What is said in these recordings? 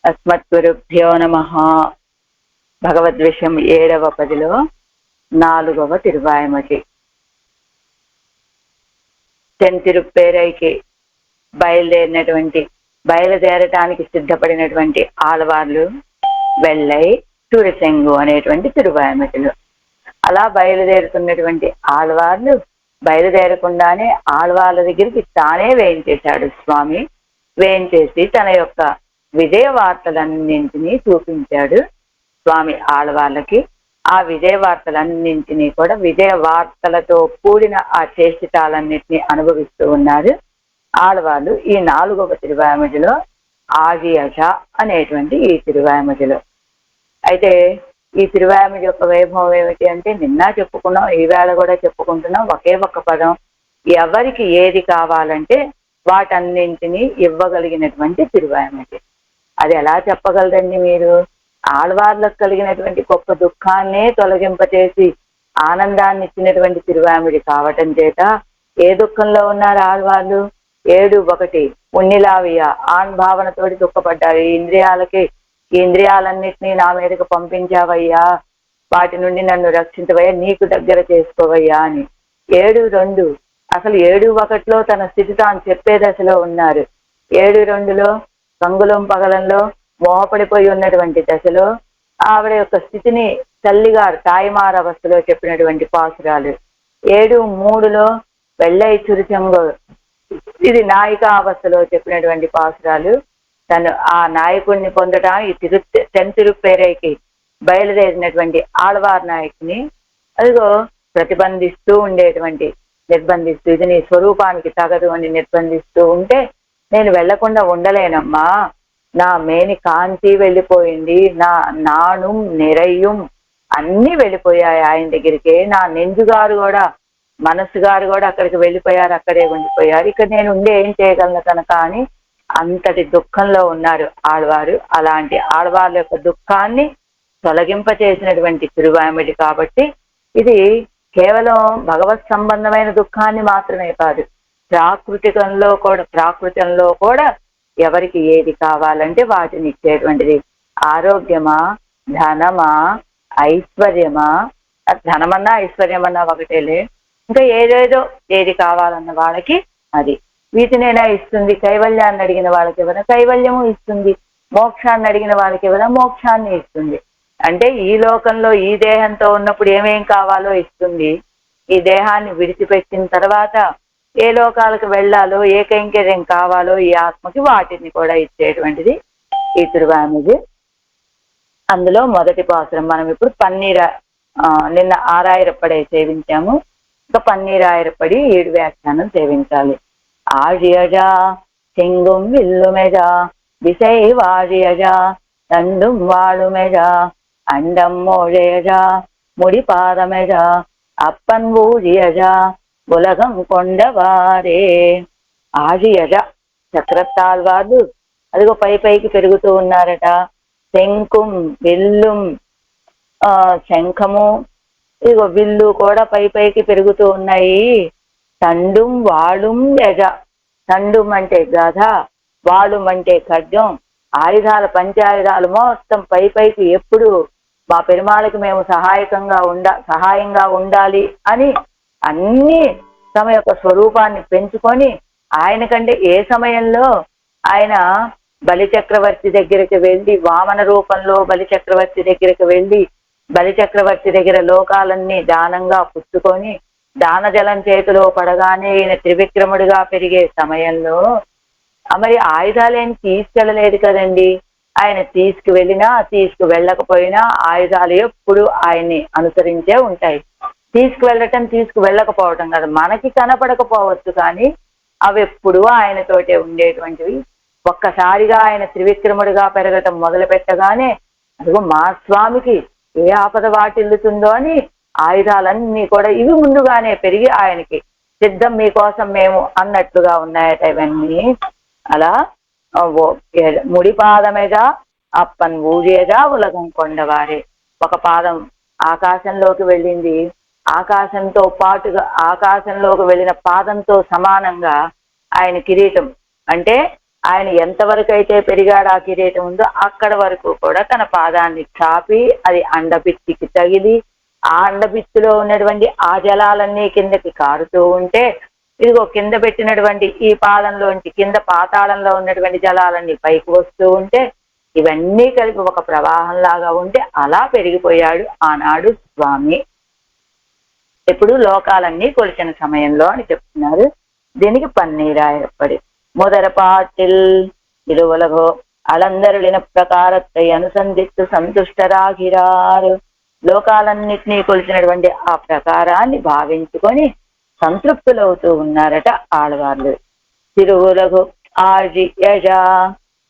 అస్మద్గురుభ్యో నమః. భగవద్విషయం 7వ పదిలో 4వ తిరువాయమటి. తెంతిరుప్పేరైకి బయలుదేరటానికి సిద్ధపడినటువంటి ఆళ్వార్లు వెల్లై తురిసెంగు అనేటువంటి తిరువాయమటిలో. అలా బయలుదేరుతున్నటువంటి ఆళ్వార్లు బయలుదేరకుండానే ఆళ్వార్ల దగ్గరికి తానే వేయించేశాడు స్వామి. వేయించేసి తన యొక్క విజయ వార్తలన్నింటినీ చూపించాడు స్వామి ఆళ్వార్లకి. ఆ విజయ వార్తలన్నింటినీ కూడా విజయ వార్తలతో కూడిన ఆ చేష్టితాలన్నింటినీ అనుభవిస్తూ ఉన్నారు ఆళ్వార్లు ఈ 4వ తిరువాయమటిలో, ఆగియజ అనేటువంటి ఈ తిరువాయమటిలో. అయితే ఈ తిరువాయమటి యొక్క వైభవం ఏమిటి అంటే, నిన్న చెప్పుకున్నాం, ఈవేళ కూడా చెప్పుకుంటున్నాం. ఒకే ఒక్క పదం, ఎవరికి ఏది కావాలంటే వాటన్నింటినీ ఇవ్వగలిగినటువంటి తిరువాయమటి. అది ఎలా చెప్పగలరండి మీరు? ఆళ్వార్లకు కలిగినటువంటి గొప్ప దుఃఖాన్నే తొలగింపచేసి ఆనందాన్ని ఇచ్చినటువంటి తిరువాయమటి కావటం చేత ఏ దుఃఖంలో ఉన్నారు ఆళ్వార్లు? 7:1 ఉన్నిలావియ ఆన్ భావనతోటి దుఃఖపడ్డారు. ఈ ఇంద్రియాలన్నిటినీ నా మీదకు పంపించావయ్యా, వాటి నుండి నన్ను రక్షించవయ్యా, నీకు దగ్గర చేసుకోవయ్యా అని. 7:2 అసలు 7:1లో తన స్థితి తాను చెప్పే దశలో ఉన్నారు. 7:2లో కంగులం పగలంలో మోహపడిపోయి ఉన్నటువంటి దశలో ఆవిడ యొక్క స్థితిని తల్లిగారు తాయిమార అవస్థలో చెప్పినటువంటి పాసురాలు. 7:3లో వెల్లై చురిచంగు ఇది నాయిక అవస్థలో చెప్పినటువంటి పాసురాలు. తను ఆ నాయకుడిని పొందడానికి తెంతిరుప్పేరైకి బయలుదేరినటువంటి ఆళ్వార్ నాయకుని అదిగో ప్రతిబంధిస్తూ ఉండేటువంటి, నిర్బంధిస్తూ, ఇది నీ స్వరూపానికి తగదు అని నిర్బంధిస్తూ ఉంటే, నేను వెళ్లకుండా ఉండలేనమ్మా, నా మేని కాంతి వెళ్ళిపోయింది, నా నాణం నిరయ్యం అన్ని వెళ్ళిపోయాయి ఆయన దగ్గరికి. నా నెంజుగారు కూడా, మనస్సు గారు కూడా అక్కడికి వెళ్ళిపోయారు, అక్కడే ఉండిపోయారు. ఇక్కడ నేను ఉండే ఏం చేయగలను కనుక అని అంతటి దుఃఖంలో ఉన్నారు ఆళ్వారు. అలాంటి ఆళ్వార్ల యొక్క దుఃఖాన్ని తొలగింపచేసినటువంటి తిరువాయమటి కాబట్టి ఇది కేవలం భగవత్ సంబంధమైన దుఃఖాన్ని మాత్రమే కాదు, ప్రాకృతంలో కూడా ఎవరికి ఏది కావాలంటే వాటిని ఇచ్చేటువంటిది. ఆరోగ్యమా, ధనమా, ఐశ్వర్యమా, ధనమన్నా ఐశ్వర్యమన్నా ఒకటేలే, ఇంకా ఏదేదో ఏది కావాలన్న వాళ్ళకి అది వీటినైనా ఇస్తుంది. కైవల్యాన్ని అడిగిన వాళ్ళకి ఎవరైనా కైవల్యము ఇస్తుంది, మోక్షాన్ని అడిగిన వాళ్ళకి ఎవరైనా మోక్షాన్ని ఇస్తుంది. అంటే ఈ లోకంలో ఈ దేహంతో ఉన్నప్పుడు ఏమేం కావాలో ఇస్తుంది, ఈ దేహాన్ని విడిచిపెట్టిన తర్వాత ఏ లోకాలకు వెళ్ళాలో, ఏ కైంకర్యం కావాలో ఈ ఆత్మకి వాటిని కూడా ఇచ్చేటువంటిది ఈ తిరువాయమటి. అందులో మొదటి పాసురం మనం ఇప్పుడు నిన్న ఆరాయిరప్పడే సేవించాము, ఇంకా పన్నీరాయిరప్పడి 7 వ్యాఖ్యానం సేవించాలి. ஆழியழா செங்கும் வில்லுமெழா திசை வாழியழா தண்டும் வாழுமெழா அண்டம் மோழையழா முடிபாதமெழா அப்பன் ஊழியழா உலகம் கொண்டవారే. ఆழிయజ చక్రతాళ్వార్లు అదిగో పైకి పెరుగుతూ ఉన్నారట. శంఖం, విల్లుం, శంఖము, ఇదిగో విల్లు కూడా పైకి పెరుగుతూ ఉన్నాయి. తండుం వాళుం యజ, తండుం అంటే గధ, వాళుం అంటే ఖడ్గం, ఆయుధాలు, పంచాయుధాలు మొత్తం పైకి ఎప్పుడు మా పెరుమాళకి మేము సహాయంగా ఉండాలి అని అన్ని తమ యొక్క స్వరూపాన్ని పెంచుకొని, ఆయన కంటే ఏ సమయంలో ఆయన బలిచక్రవర్తి దగ్గరికి వెళ్ళి, వామన రూపంలో బలిచక్రవర్తి దగ్గరికి వెళ్ళి, బలిచక్రవర్తి దగ్గర లోకాలన్నీ దానంగా పుచ్చుకొని దానజలం చేతిలో పడగానే ఈయన త్రివిక్రముడిగా పెరిగే సమయంలో మరి ఆయుధాలేం తీసుకెళ్ళలేదు కదండి. ఆయన తీసుకువెళ్ళకపోయినా ఆయుధాలు ఎప్పుడు ఆయన్ని అనుసరించే ఉంటాయి. తీసుకువెళ్ళకపోవటం కదా, మనకి కనపడకపోవచ్చు కానీ అవి ఎప్పుడు ఆయనతోటే ఉండేటువంటివి. ఒక్కసారిగా ఆయన త్రివిక్రముడిగా పెరగటం మొదలు పెట్టగానే అదిగో మా స్వామికి ఏ ఆపద వాటిల్లుతుందో అని ఆయుధాలన్నీ కూడా ఇవి ముందుగానే పెరిగి ఆయనకి సిద్ధం, మీకోసం మేము అన్నట్లుగా ఉన్నాయట ఇవన్నీ. అలా ముడిపాదమేగా అప్పన్ ఊరేగా ఉలగం కొండవారే. ఒక పాదం ఆకాశంలోకి వెళ్ళింది, ఆకాశంతో పాటుగా ఆకాశంలోకి వెళ్ళిన పాదంతో సమానంగా ఆయన కిరీటం అంటే ఆయన ఎంతవరకు అయితే పెరిగాడు ఆ కిరీటం ఉందో అక్కడ వరకు కూడా తన పాదాన్ని చాపి అది అండపిత్తికి తగిలి ఆ అండపిత్తిలో ఉన్నటువంటి ఆ జలాలన్నీ కిందకి కారుతూ ఉంటే ఇదిగో కింద పెట్టినటువంటి ఈ పాదంలోంచి కింద పాతాళంలో ఉన్నటువంటి జలాలన్నీ పైకి వస్తూ ఉంటే ఇవన్నీ కలిపి ఒక ప్రవాహంలాగా ఉంటే అలా పెరిగిపోయాడు ఆనాడు స్వామి. ఎప్పుడు లోకాలన్నీ కొలిచిన సమయంలో అని చెప్తున్నారు. దీనికి పన్నీరాయప్పడి முதறபாட்டில் இருவுலகோ అలందరులిన ప్రకారத்தை అనుసంధిత్తు సంతుష్టరాగిరారు. లోకాలన్నిటినీ కొలిచినటువంటి ఆ ప్రకారాన్ని భావించుకొని సంతృప్తులవుతూ ఉన్నారట ఆళ్వార్లు. తిరువులగు ఆజి యజ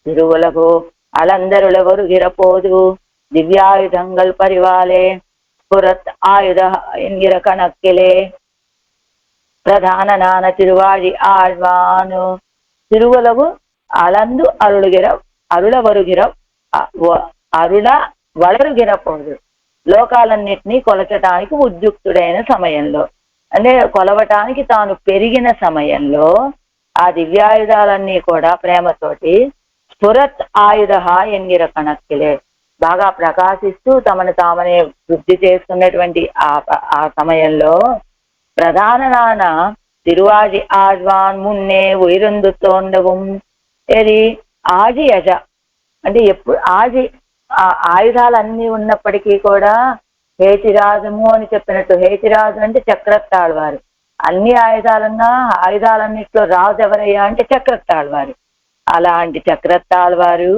తిరువులగు అలందరులెవరు గిరపోదు దివ్యాయుధంగల్ పరివాలే పురత్ ఆయుధ ఎన్గిర కణక్కిలే ప్రధాన నాన తిరువాడి ఆళ్వాను. తిరువులగు అలందు అరుళగిర అరుళవరుగిర అరుళ వళరుగిరపోదు. లోకాలన్నిటినీ కొలచటానికి ఉద్యుక్తుడైన సమయంలో అంటే కొలవటానికి తాను పెరిగిన సమయంలో ఆ దివ్యాయుధాలన్నీ కూడా ప్రేమతోటి స్ఫురత్ ఆయుధ ఎన్గిర కణక్కిలే బాగా ప్రకాశిస్తూ తమను తామనే వృద్ధి చేస్తున్నటువంటి ఆ సమయంలో ప్రధాన నాన తిరువాజి ఆళ్వాన్ మున్నే ఉయిరందు తోండవం ఏది ఆజి యజ అంటే ఎప్పుడు ఆజి ఆ ఆయుధాలన్నీ ఉన్నప్పటికీ కూడా హేతిరాజము అని చెప్పినట్టు హేతిరాజు అంటే చక్రతాళ్వారు. అన్ని ఆయుధాలన్నిట్లో రాజు ఎవరయ్యా అంటే చక్రతాళ్వారు. అలాంటి చక్రతాళ్వారు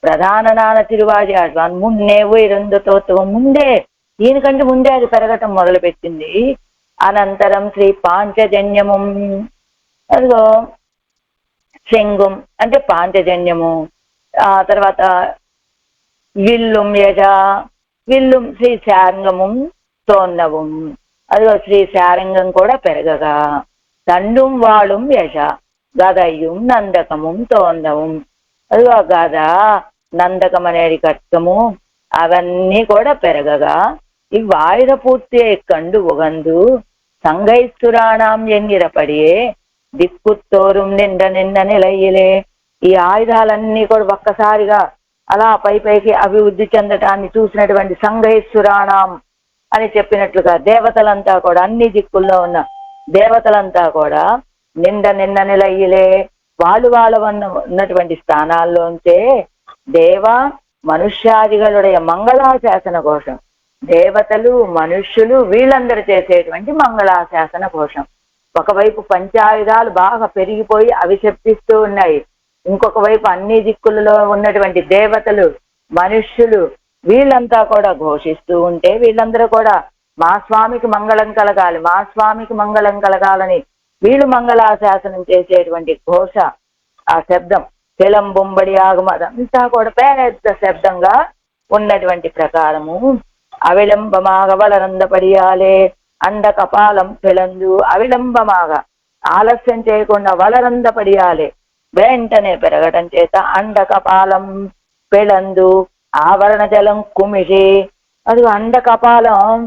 ప్రధాన నాన తిరువాజి ఆళ్వాన్ మున్నే ఉయిరందు తోత్వం ముందే ఈయనకంటే ముందే అది పెరగటం మొదలుపెట్టింది. అనంతరం శ్రీ పాంచజన్యము అదిగో శంగుం అంటే పాంచజన్యము ఆ తర్వాత విల్లుం యజ విల్లుం శ్రీ శారంగము తోన్నవం అదిగో శ్రీ శారంగం కూడా పెరగగా దండుం వాళుం యజ గదయ్యం నందకము తోన్నవం అదిగో గద నందకం అనేది కట్టము అవన్నీ కూడా పెరగగా ఇవ్వాయుధ పూర్తి కండు ఉగందు సంగైస్తురాణం ఎంగిరపడియే దిక్కుతోరుం నిండ నిలయిలే. ఈ ఆయుధాలన్నీ కూడా ఒక్కసారిగా అలా పైకి అభివృద్ధి చెందటాన్ని చూసినటువంటి సంగైస్తురాణం అని చెప్పినట్లుగా దేవతలంతా కూడా అన్ని దిక్కుల్లో ఉన్న దేవతలంతా కూడా నిండ నిలయిలే వాళ్ళు ఉన్నటువంటి స్థానాల్లోంచే దేవ మనుష్యాదిగలుடைய మంగళాశాసన ఘోషం దేవతలు మనుష్యులు వీళ్ళందరూ చేసేటువంటి మంగళాశాసన ఘోషం. ఒకవైపు పంచాయుధాలు బాగా పెరిగిపోయి అవి శప్తిస్తూ ఉన్నాయి, ఇంకొక వైపు అన్ని దిక్కులలో ఉన్నటువంటి దేవతలు మనుష్యులు వీళ్ళంతా కూడా ఘోషిస్తూ ఉంటే వీళ్ళందరూ కూడా మా స్వామికి మంగళం కలగాలి మా స్వామికి మంగళం కలగాలని వీళ్ళు మంగళాశాసనం చేసేటువంటి ఘోష ఆ శబ్దం తెలం బొంబడి ఆగమ అదంతా కూడా పెద్ద శబ్దంగా ఉన్నటువంటి ప్రకారము అవిలంబమాగ వలరందపడియాలే అండ కపాలం పెలందు అవిలంబమాగ ఆలస్యం చేయకుండా వలరందపడియాలే వెంటనే పెరగటం చేత అండ కపాలం పెలందు ఆవరణ జలం కుమిషి అది అండ కపాలం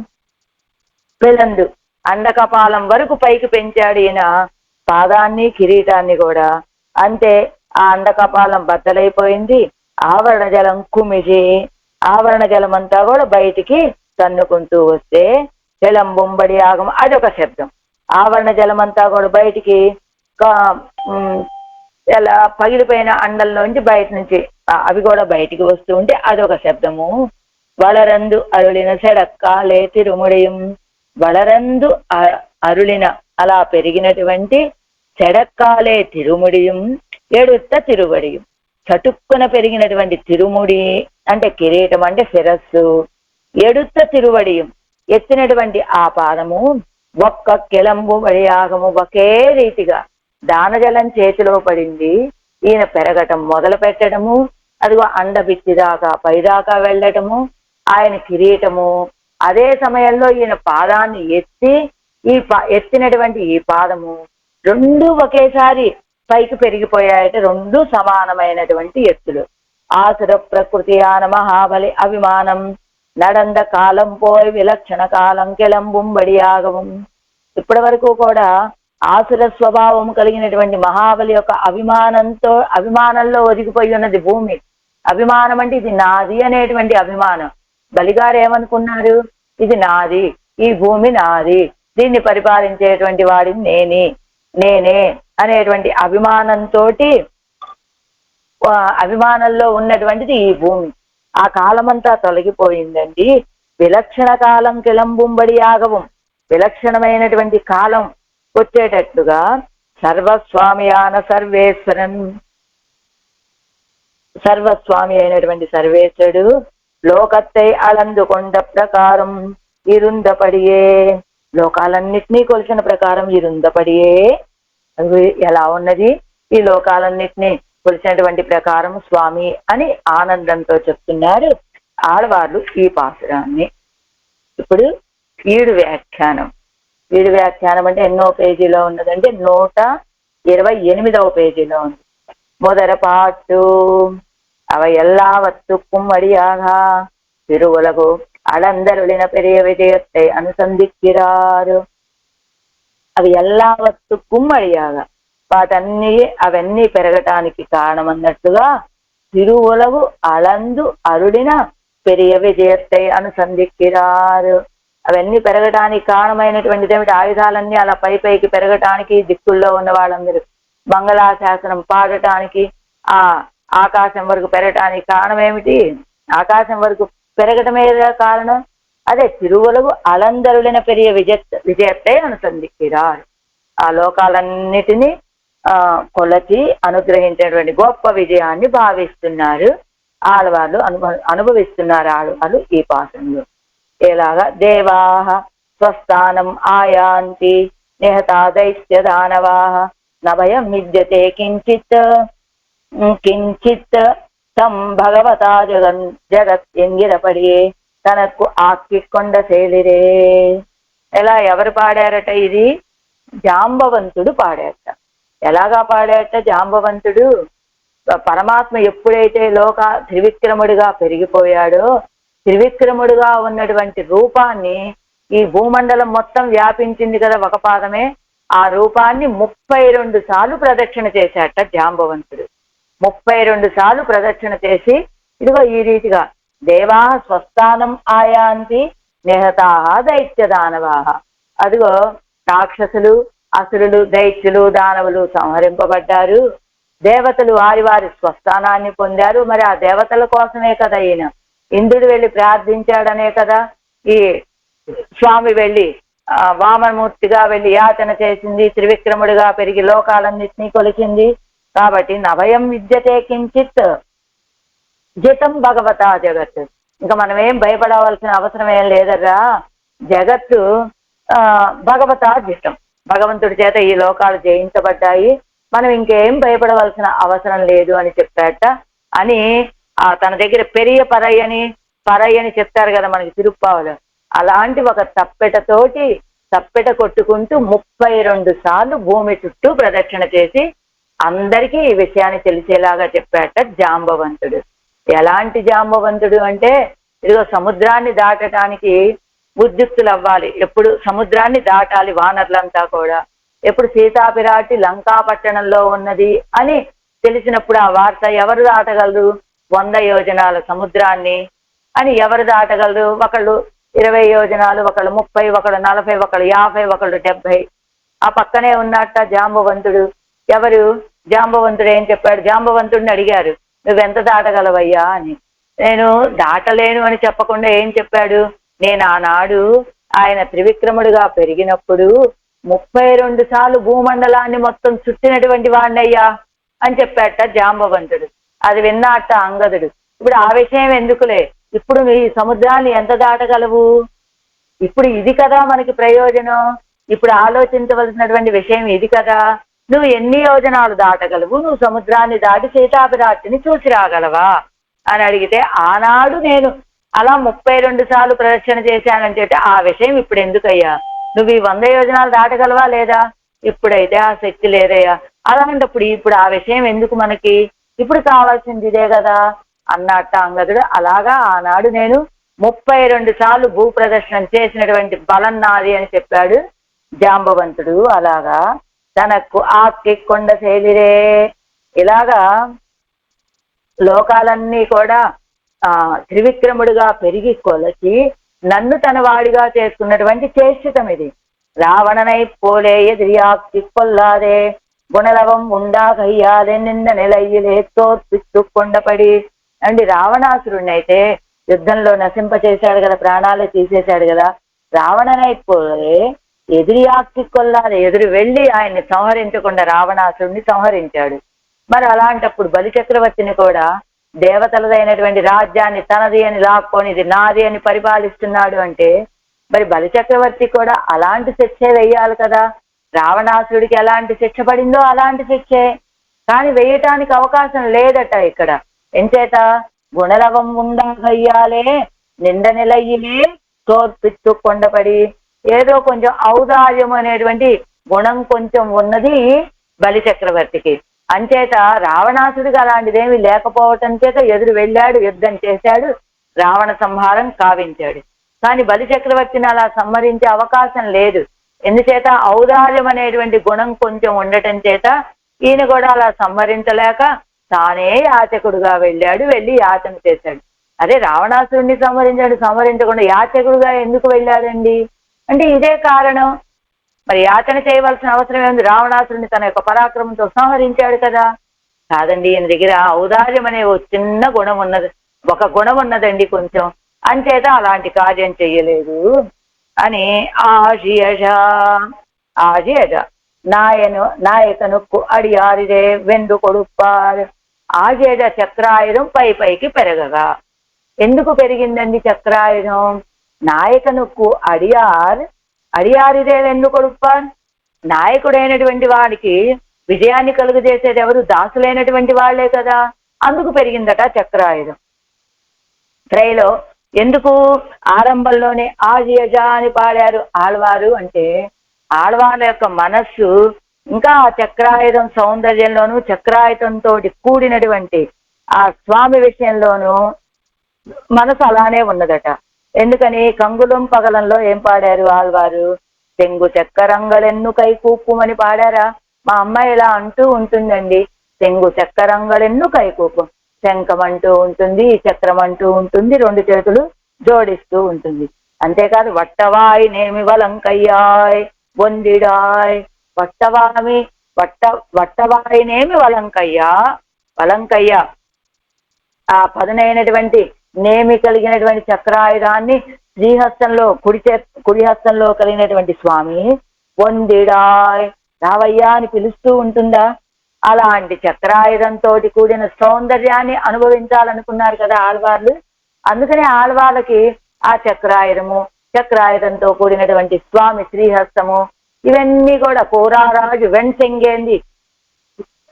పెలందు అండకపాలం వరకు పైకి పెంచాడు ఈయన పాదాన్ని కిరీటాన్ని కూడా. అంతే ఆ అండకపాలం బద్దలైపోయింది. ఆవరణ జలం కుమిషి ఆవరణ జలం అంతా కూడా బయటికి తన్నుకుంటూ వస్తే జలం బొంబడి ఆగం అదొక శబ్దం. ఆవరణ జలం అంతా కూడా బయటికి ఎలా పగిలిపోయిన అండల్లోంచి బయట నుంచి అవి కూడా బయటికి వస్తూ ఉంటే అదొక శబ్దము. వళరందు అరుళిన సెడక్కాలే తిరుముడియం వళరందు అరుళిన అలా పెరిగినటువంటి చెడక్కాలే తిరుముడియం ఎడుత్త తిరువడియం చటుక్కున పెరిగినటువంటి తిరుముడి అంటే కిరీటం అంటే శిరస్సు, ఎడుత్త తిరువడియం ఎత్తినటువంటి ఆ పాదము ఒక్క కిలంబు వడియాగము ఒకే రీతిగా దానజలం చేతిలో పడింది. ఈయన పెరగటం మొదలు పెట్టడము అదిగో అండబిత్తి దాకా పైదాకా వెళ్ళటము ఆయన కిరీటము అదే సమయంలో ఈయన పాదాన్ని ఎత్తినటువంటి ఈ పాదము రెండు ఒకేసారి పైకి పెరిగిపోయాయట. రెండు సమానమైనటువంటి ఎత్తులు. ఆసుర ప్రకృతి ఆన మహాబలి అభిమానం నడంద కాలం పోయి విలక్షణ కాలం కెలంబుంబడి ఆగవం. ఇప్పటి వరకు కూడా ఆసుర స్వభావం కలిగినటువంటి మహాబలి యొక్క అభిమానంలో ఒదిగిపోయి ఉన్నది భూమి. అభిమానం అంటే ఇది నాది అనేటువంటి అభిమానం. బలిగారు ఏమనుకున్నారు? ఇది నాది, ఈ భూమి నాది, దీన్ని పరిపాలించేటువంటి వాడిని నేనే అనేటువంటి అభిమానంలో ఉన్నటువంటిది ఈ భూమి. ఆ కాలమంతా తొలగిపోయిందండి. విలక్షణ కాలం కిలంబుంబడి యాగవం, విలక్షణమైనటువంటి కాలం వచ్చేటట్లుగా సర్వస్వామియాన సర్వేశ్వరన్, సర్వస్వామి అయినటువంటి సర్వేశ్వరుడు లోకత్తై అళందుకొండ ప్రకారం ఇరుందపడియే, లోకాలన్నిటినీ కొలిసిన ప్రకారం ఇరుందపడియే. ఎలా ఉన్నది? ఈ లోకాలన్నిటినీ కొలిసినటువంటి ప్రకారం స్వామి అని ఆనందంతో చెప్తున్నారు ఆడవాళ్ళు ఈ పాసురాన్ని. ఇప్పుడు ఈడు వ్యాఖ్యానం. ఈడు వ్యాఖ్యానం అంటే ఎన్నో పేజీలో ఉన్నదంటే 128వ పేజీలో ఉంది. మొదల పాటు அவ எல்லாவற்றுக்கும் வழியாக திருவுலகு அளந்தருளின பெரிய விஜயத்தை అనుసంధిక్కిరారు. అవి ఎల్లావత్తుకుం వழியாக, అవన్నీ పెరగటానికి కారణం అన్నట్టుగా తిరువులగు అళందు అరుడిన పెరియ విజయத்தை అనుసంధిక్కిరారు. అవన్నీ పెరగటానికి కారణమైనటువంటిది ఏమిటి? ఆయుధాలన్నీ అలా పైకి పెరగటానికి, దిక్కుల్లో ఉన్న వాళ్ళందరూ మంగళాశాసనం పాడటానికి, ఆ ఆకాశం వరకు పెరగటానికి కారణం ఏమిటి? ఆకాశం వరకు పెరగటమే కారణం. అదే తిరువులగు అలందరులైన పెరియ విజయத்தை అనుసంధిక్కిరారు. ఆ లోకాలన్నిటినీ కొలచి అనుగ్రహించేటువంటి గొప్ప విజయాన్ని భావిస్తున్నారు ఆడవాళ్ళు, అనుభవిస్తున్నారు ఆడవాళ్ళు ఈ పాసంలో. ఎలాగా? దేవాహ స్వస్థానం ఆయాంతి నిహతా దైత్య దానవాహ నభయం విద్యతే కించిత్ తం భగవతా జగత్ ఎంగిరపడియే తనకు ఆక్కికొండ సేలిరే. ఎలా? ఎవరు పాడారట? ఇది జాంబవంతుడు పాడారట. ఎలాగా పాడారట జాంబవంతుడు? పరమాత్మ ఎప్పుడైతే త్రివిక్రముడిగా పెరిగిపోయాడో, త్రివిక్రముడిగా ఉన్నటువంటి రూపాన్ని ఈ భూమండలం మొత్తం వ్యాపించింది కదా ఒక పాదమే, ఆ రూపాన్ని 32 సార్లు ప్రదక్షిణ చేశాట జాంబవంతుడు. 32 సార్లు ప్రదక్షిణ చేసి ఇదిగో ఈ రీతిగా దేవా స్వస్థానం ఆయాంతి నిహతా దైత్య దానవాహ, అదిగో రాక్షసులు, అసురులు, దైత్యులు, దానవులు సంహరింపబడ్డారు. దేవతలు వారి స్వస్థానాన్ని పొందారు. మరి ఆ దేవతల కోసమే కదా ఈయన ఇంద్రుడు వెళ్ళి ప్రార్థించాడనే కదా ఈ స్వామి వెళ్ళి వామనమూర్తిగా వెళ్ళి యాచన చేసింది, త్రివిక్రముడిగా పెరిగి లోకాలన్నింటినీ కొలిచింది. కాబట్టి నభయం విద్యతే కించిత్ జితం భగవతా జగత్. ఇంకా మనం ఏం భయపడవలసిన అవసరం ఏం లేదర్రా. జగత్తు భగవతా జితం, భగవంతుడి చేత ఈ లోకాలు జయించబడ్డాయి, మనం ఇంకేం భయపడవలసిన అవసరం లేదు అని చెప్పాట. అని తన దగ్గర పెరియ పరయ్యని చెప్తారు కదా మనకి తిరుప్పావలు. అలాంటి ఒక తప్పెట కొట్టుకుంటూ 32 సార్లు భూమి చుట్టూ ప్రదక్షిణ చేసి అందరికీ ఈ విషయాన్ని తెలిసేలాగా చెప్పాట జాంబవంతుడు. ఎలాంటి జాంబవంతుడు అంటే, ఇదిగో సముద్రాన్ని దాటడానికి ఉద్యుక్తులు అవ్వాలి. ఎప్పుడు సముద్రాన్ని దాటాలి వానరులంతా కూడా. ఎప్పుడు సీతాపిరాటి లంకాపట్టణంలో ఉన్నది అని తెలిసినప్పుడు ఆ వార్త ఎవరు దాటగలరు? 100 యోజనాల సముద్రాన్ని అని ఎవరు దాటగలరు? ఒకళ్ళు 20 యోజనాలు, ఒకళ్ళు 30, ఒకళ్ళు 40, ఒకళ్ళు 50, ఒకళ్ళు 70. ఆ పక్కనే ఉన్నట్ట జాంబవంతుడు. ఎవరు? జాంబవంతుడు ఏం చెప్పాడు? జాంబవంతుడిని అడిగారు, నువ్వెంత దాటగలవయ్యా అని. నేను దాటలేను అని చెప్పకుండా ఏం చెప్పాడు? నేను ఆనాడు ఆయన త్రివిక్రముడిగా పెరిగినప్పుడు 32 సార్లు భూమండలాన్ని మొత్తం చుట్టినటువంటి వాడినయ్యా అని చెప్పాట జాంబవంతుడు. అది విన్నాట అంగదుడు. ఇప్పుడు ఆ విషయం ఎందుకులే, ఇప్పుడు ఈ సముద్రాన్ని ఎంత దాటగలవు? ఇప్పుడు ఇది కదా మనకి ప్రయోజనం. ఇప్పుడు ఆలోచించవలసినటువంటి విషయం ఇది కదా. నువ్వు ఎన్ని యోజనాలు దాటగలవు? నువ్వు సముద్రాన్ని దాటి సీతాపిరాటిని చూసి రాగలవా అని అడిగితే, ఆనాడు నేను అలా 32 సార్లు ప్రదక్షిణ చేశానని చెప్పి ఆ విషయం ఇప్పుడు ఎందుకయ్యా? నువ్వు ఈ 100 యోజనాలు దాటగలవా లేదా? ఇప్పుడైతే ఆ శక్తి లేదయ్యా. అలాంటప్పుడు ఇప్పుడు ఆ విషయం ఎందుకు మనకి? ఇప్పుడు కావాల్సింది ఇదే కదా అన్నట్ట అంగదుడు. అలాగా ఆనాడు నేను 32 సార్లు భూ ప్రదర్శనం చేసినటువంటి బలం నాది అని చెప్పాడు జాంబవంతుడు. అలాగా తనకు ఆక్కికొండ శైలిరే. ఇలాగా లోకాలన్నీ కూడా త్రివిక్రముడిగా పెరిగి కొలచి నన్ను తన వాడిగా చేసుకున్నటువంటి చేష్టితం ఇది. రావణనై పోలే ఎదిరియాక్కి కొల్లాదే గుణలవం ఉండా కయ్యాలే నింద నిలయ్యలే తోర్పిత్తు కొండపడి. అండి రావణాసురుణ్ణి అయితే యుద్ధంలో నశింపచేశాడు కదా, ప్రాణాలు తీసేశాడు కదా. రావణనై పోలే ఎదిరియాక్కి కొల్లాదే, ఎదురు వెళ్ళి ఆయన్ని సంహరించకుండా రావణాసురుణ్ణి సంహరించాడు. మరి అలాంటప్పుడు బలిచక్రవర్తిని కూడా దేవతలదైనటువంటి రాజ్యాన్ని తనది అని లాక్కొని ఇది నాది అని పరిపాలిస్తున్నాడు అంటే మరి బలిచక్రవర్తి కూడా అలాంటి శిక్షే వెయ్యాలి కదా. రావణాసురుడికి ఎలాంటి శిక్ష పడిందో అలాంటి శిక్షే, కానీ వేయటానికి అవకాశం లేదట ఇక్కడ. ఎంచేత గుణలవం ఉండా కయ్యాలే నిండ నిలయ్యిలే తోర్పిత్తు కొండపడి. ఏదో కొంచెం ఔదార్యం అనేటువంటి గుణం కొంచెం ఉన్నది బలిచక్రవర్తికి. అంచేత రావణాసుడికి అలాంటిదేమీ లేకపోవటం చేత ఎదురు వెళ్ళాడు, యుద్ధం చేశాడు, రావణ సంహారం కావించాడు. కానీ బలిచక్రవర్తిని అలా సంహరించే అవకాశం లేదు. ఎందుచేత ఔదార్యం అనేటువంటి గుణం కొంచెం ఉండటం చేత ఈయన కూడా అలా సంహరించలేక తానే యాచకుడుగా వెళ్ళాడు, వెళ్ళి యాచన చేశాడు. అదే రావణాసురుడిని సంహరించకుండా యాచకుడుగా ఎందుకు వెళ్ళాడండి అంటే ఇదే కారణం. మరి యాచన చేయవలసిన అవసరం ఏముంది, రావణాసురుడిని తన యొక్క పరాక్రమంతో సంహరించాడు కదా. కాదండి, ఈయన దగ్గర ఔదార్యం అనే ఒక చిన్న గుణం ఉన్నది, ఒక గుణం ఉన్నదండి కొంచెం, అంచేత అలాంటి కార్యం చెయ్యలేదు అని ఆజియజ నాయకనుక్కు అడియారిదే వెందు కొడుపారు. ఆజియజ చక్రాయుధం పైకి పెరగగా. ఎందుకు పెరిగిందండి చక్రాయుధం? నాయకనుక్కు అడియారిదే వెందు కొడుపారు. నాయకుడైనటువంటి వాడికి విజయాన్ని కలుగజేసేది ఎవరు? దాసులైనటువంటి వాళ్లే కదా. అందుకు పెరిగిందట చక్రాయుధం. త్రైలో ఎందుకు ఆరంభంలోనే ఆజియజ అని పాడారు ఆళ్వారు అంటే ఆళ్వార్ల యొక్క మనస్సు ఇంకా ఆ చక్రాయుధం సౌందర్యంలోనూ చక్రాయుధంతో కూడినటువంటి ఆ స్వామి విషయంలోనూ మనసు అలానే ఉన్నదట. ఎందుకని కంగులం పగలంలో ఏం పాడారు ఆళ్వారు? తెంగు చక్కరంగలెన్ను కైకూపుమని పాడారా? మా అమ్మాయి ఇలా అంటూ ఉంటుందండి, తెంగు చక్కరంగలెన్ను కైకూపు. శంఖం అంటూ ఉంటుంది, చక్రం అంటూ ఉంటుంది, రెండు చేతులు జోడిస్తూ ఉంటుంది. అంతేకాదు వట్టవాయి నేమి వలంకయ్యాయ్ బొందిడాయ్. వట్టవాయినేమి వలంకయ్య ఆ పదునైనటువంటి నేమి కలిగినటువంటి చక్రాయుధాన్ని శ్రీహస్తంలో కుడి హస్తంలో కలిగినటువంటి స్వామి బొందిడాయ్ రావయ్యా అని పిలుస్తూ ఉంటుందా? అలాంటి చక్రాయుధంతో కూడిన సౌందర్యాన్ని అనుభవించాలనుకున్నారు కదా ఆళ్వార్లు. అందుకనే ఆళ్వార్లకి ఆ చక్రాయుధంతో కూడినటువంటి స్వామి శ్రీహస్తము ఇవన్నీ కూడా కోరారాజు వెంచెంగేంది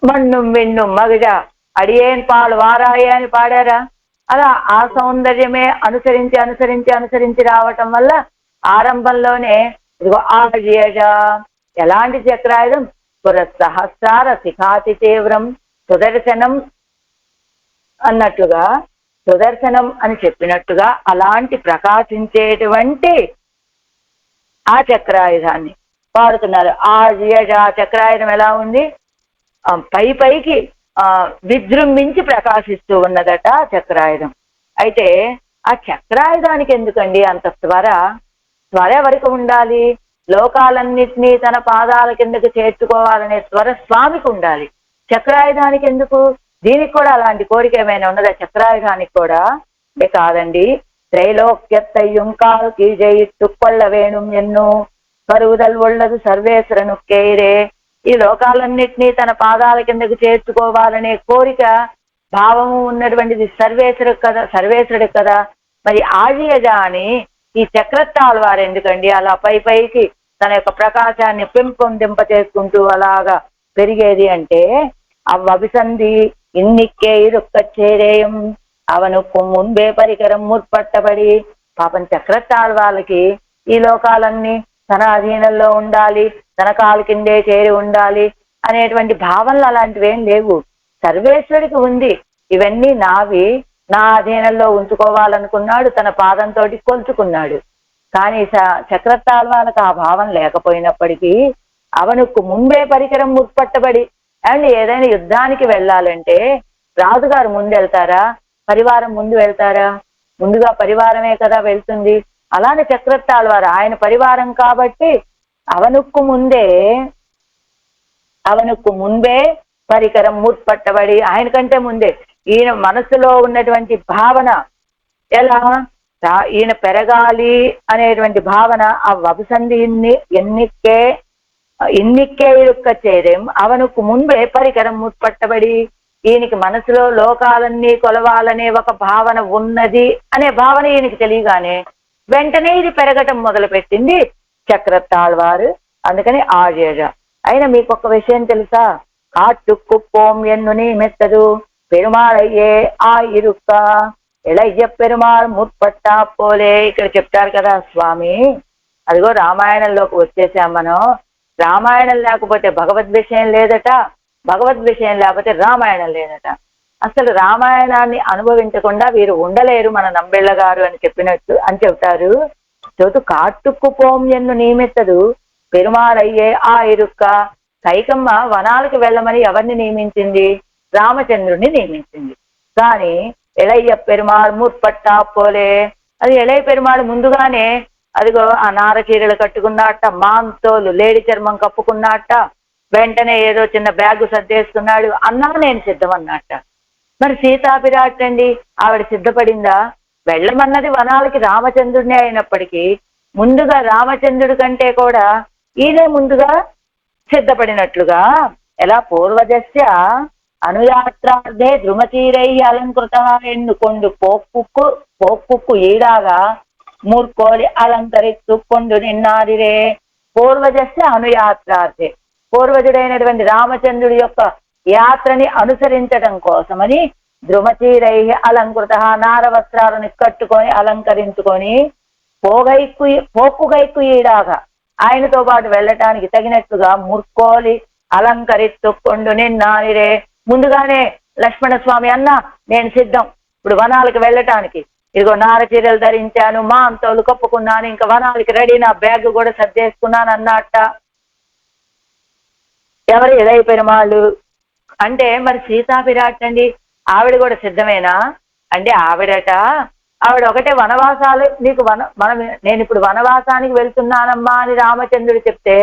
మన్నుం విన్నుం మగజ అడియేన్ పాలు వారాయే అని పాడారా? అలా ఆ సౌందర్యమే అనుసరించి రావటం వల్ల ఆరంభంలోనే ఇదిగో ఆజియజ. ఎలాంటి చక్రాయుధం? పురస్సహస్రార శిఖాతి తీవ్రం సుదర్శనం అన్నట్లుగా, సుదర్శనం అని చెప్పినట్టుగా అలాంటి ప్రకాశించేటువంటి ఆ చక్రాయుధాన్ని పాడుతున్నారు. ఆజియజ చక్రాయుధం ఎలా ఉంది? పైకి విజృంభించి ప్రకాశిస్తూ ఉన్నదట చక్రాయుధం. అయితే ఆ చక్రాయుధానికి ఎందుకండి అంత త్వర ఎవరికి ఉండాలి? లోకాలన్నిటినీ తన పాదాల కిందకి చేర్చుకోవాలనే త్వర స్వామికి ఉండాలి. చక్రాయుధానికి ఎందుకు? దీనికి కూడా అలాంటి కోరిక ఏమైనా ఉన్నదా చక్రాయుధానికి కూడా? కాదండి. త్రైలోక్యత్తయ్యుంకాల్ కీజై తుప్పళ్ళ వేణుం ఎన్ను కరువుదల్ ఒళ్ళదు సర్వేశ్వరను కేరే. ఈ లోకాలన్నిటినీ తన పాదాల కిందకు చేర్చుకోవాలనే కోరిక భావము ఉన్నటువంటిది సర్వేశ్వరుడు కదా. మరి ఆజియజ అని ఈ చక్రతాళ్వారు ఎందుకండి అలా పైకి తన యొక్క ప్రకాశాన్ని పెంపొందింప చేసుకుంటూ అలాగా పెరిగేది అంటే అవ్వభిసంధి ఇన్నిక్కే ఇరుక్క చేరేయం అవనుకు మున్బే పరికరం ముற்பట్టబడి. పాపం చక్రతాళ్వాళ్ళకి ఈ లోకాలన్నీ తన అధీనంలో ఉండాలి, తన కాలు కిందే చేరి ఉండాలి అనేటువంటి భావనలు అలాంటివేం లేవు. సర్వేశ్వరుడికి ఉంది, ఇవన్నీ నావి, నా అధీనంలో ఉంచుకోవాలనుకున్నాడు, తన పాదంతో కొలుచుకున్నాడు. కానీ చక్రతాళ్వాళ్ళకి ఆ భావం లేకపోయినప్పటికీ అవనుకు ముందే పరికరం ముற்பట్టబడి. అండ్ ఏదైనా యుద్ధానికి వెళ్ళాలంటే రాజుగారు ముందు వెళ్తారా, పరివారం ముందు వెళ్తారా? ముందుగా పరివారమే కదా వెళ్తుంది. అలానే చక్రతాళ్వారు ఆయన పరివారం కాబట్టి అవనుకు ముందే పరికరం ముற்பట్టబడి, ఆయన కంటే ముందే ఈయన మనసులో ఉన్నటువంటి భావన ఎలా ఈయన పెరగాలి అనేటువంటి భావన ఆ వపుసంధి ఇన్నిక్కే ఇరుక్క చేరేం అవనుకు ముందే పరికరం ముற்பట్టబడి, ఈయనకి మనసులో లోకాలన్నీ కొలవాలనే ఒక భావన ఉన్నది అనే భావన ఈయనకి తెలియగానే వెంటనే ఇది పెరగటం మొదలు పెట్టింది చక్రతాళ్వారు. అందుకని ఆజేజ. అయినా మీకు ఒక విషయం తెలుసా? కాట్టుకుపోం ఎన్నుని మెత్తదు పెరుమాళయ్యే ఆ ఇరుక్క ఎలయ్య పెరుమాళ్ ముற்பట్టా పోలే. ఇక్కడ చెప్తారు కదా స్వామి. అదిగో రామాయణంలోకి వచ్చేసాం మనం. రామాయణం లేకపోతే భగవద్ విషయం లేదట, భగవద్ విషయం లేకపోతే రామాయణం లేదట. అసలు రామాయణాన్ని అనుభవించకుండా వీరు ఉండలేరు మన నంబెళ్ళ గారు అని చెప్తారు. చోటు కాట్టుకుపోం ఎన్ను నియమిత్తదు పెరుమాళయ్యే ఆ ఇరుక్క. కైకమ్మ వనాలకు వెళ్ళమని ఎవరిని నియమించింది? రామచంద్రుడిని నియమించింది. కానీ ఎలయ్య పెరుమాళ్ ముற்பట్టా పోలే, అది ఎలయ్య పెరుమాళ్ ముందుగానే అదిగో ఆ నార చీరలు కట్టుకున్నట్ట, మాంతోలు లేడి చర్మం కప్పుకున్నట్ట, వెంటనే ఏదో చిన్న బ్యాగు సర్దేసుకున్నాడు. అన్నా నేను సిద్ధం అన్నట్ట. మరి సీతాపిరాట్ అండి, ఆవిడ సిద్ధపడిందా? వెళ్ళమన్నది వనాలకి రామచంద్రుడినే అయినప్పటికీ ముందుగా రామచంద్రుడి కంటే కూడా ఈయనే ముందుగా సిద్ధపడినట్లుగా. ఎలా పూర్వజస్య అనుయాత్రార్థే ధృమతీరై అలంకృత ఎన్నుకొండు పోక్కు ఈడాగా మూర్కోలి అలంకరిత్తుకొండు నిన్నారిరే. పూర్వజస్య అనుయాత్రార్థే, పూర్వజుడైనటువంటి రామచంద్రుడి యొక్క యాత్రని అనుసరించడం కోసమని ధృమతీరై అలంకృత నార వస్త్రాలను కట్టుకొని అలంకరించుకొని పోక్కుగైక్కు ఈడాగా ఆయనతో పాటు వెళ్ళటానికి తగినట్టుగా ముర్కోలి అలంకరిత్తుకొండు నిన్నారిరే. ముందుగానే లక్ష్మణ స్వామి అన్న నేను సిద్ధం ఇప్పుడు వనాలకు వెళ్ళటానికి, ఇదిగో నార చీరలు ధరించాను, మా అంతోలు కప్పుకున్నాను, ఇంకా వనాలకి రెడీ, నా బ్యాగ్ కూడా సర్దేసుకున్నాను అన్నట్ట. ఎవరు? ఎలయ్య పెరుమాళ్ళు. అంటే మరి సీతాపిరాట్ అండి, ఆవిడ కూడా సిద్ధమేనా అంటే? ఆవిడ ఒకటే వనవాసాలు నీకు నేను ఇప్పుడు వనవాసానికి వెళ్తున్నానమ్మా అని రామచంద్రుడు చెప్తే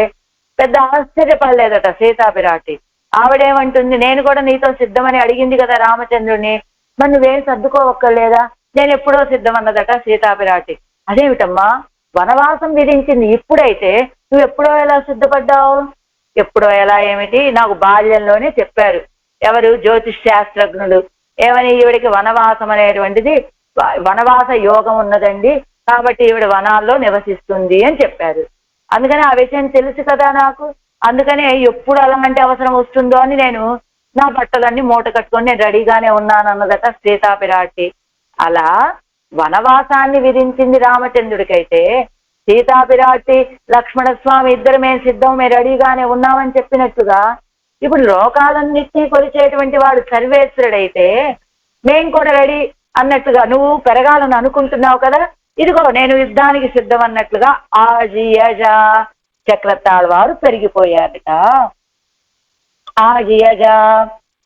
పెద్ద ఆశ్చర్యపడలేదట సీతాపిరాటి. ఆవిడేమంటుంది? నేను కూడా నీతో సిద్ధమని అడిగింది కదా రామచంద్రుడిని, మరి నువ్వేం సర్దుకోవక్కర్లేదా? నేను ఎప్పుడో సిద్ధం అన్నదట సీతాపిరాటి. అదేమిటమ్మా, వనవాసం విధించింది ఇప్పుడైతే నువ్వు ఎప్పుడో ఎలా సిద్ధపడ్డావు? ఎప్పుడో ఎలా ఏమిటి? నాకు బాల్యంలోనే చెప్పారు ఎవరు? జ్యోతిష్ శాస్త్రజ్ఞులు. ఏమని? ఈవిడికి వనవాసం అనేటువంటిది వనవాస యోగం ఉన్నదండి, కాబట్టి ఈవిడ వనాల్లో నివసిస్తుంది అని చెప్పారు. అందుకని ఆ విషయం తెలుసు కదా నాకు. అందుకనే ఎప్పుడు అలాంటి అవసరం వస్తుందో అని నేను నా బట్టలన్నీ మూట కట్టుకొని నేను రెడీగానే ఉన్నానన్నదట సీతాపిరాటి. అలా వనవాసాన్ని విధించింది రామచంద్రుడికైతే సీతాపిరాటి లక్ష్మణస్వామి ఇద్దరు మేము సిద్ధం, మేము రెడీగానే ఉన్నామని చెప్పినట్టుగా ఇప్పుడు లోకాలన్నింటినీ కొలిచేటువంటి వాడు సర్వేశ్వరుడైతే మేం కూడా రెడీ అన్నట్టుగా నువ్వు పెరగాలని అనుకుంటున్నావు కదా, ఇదిగో నేను యుద్ధానికి సిద్ధం అన్నట్లుగా ఆజియజ చక్రతాళ్వారు పెరిగిపోయారట. ఆజియజ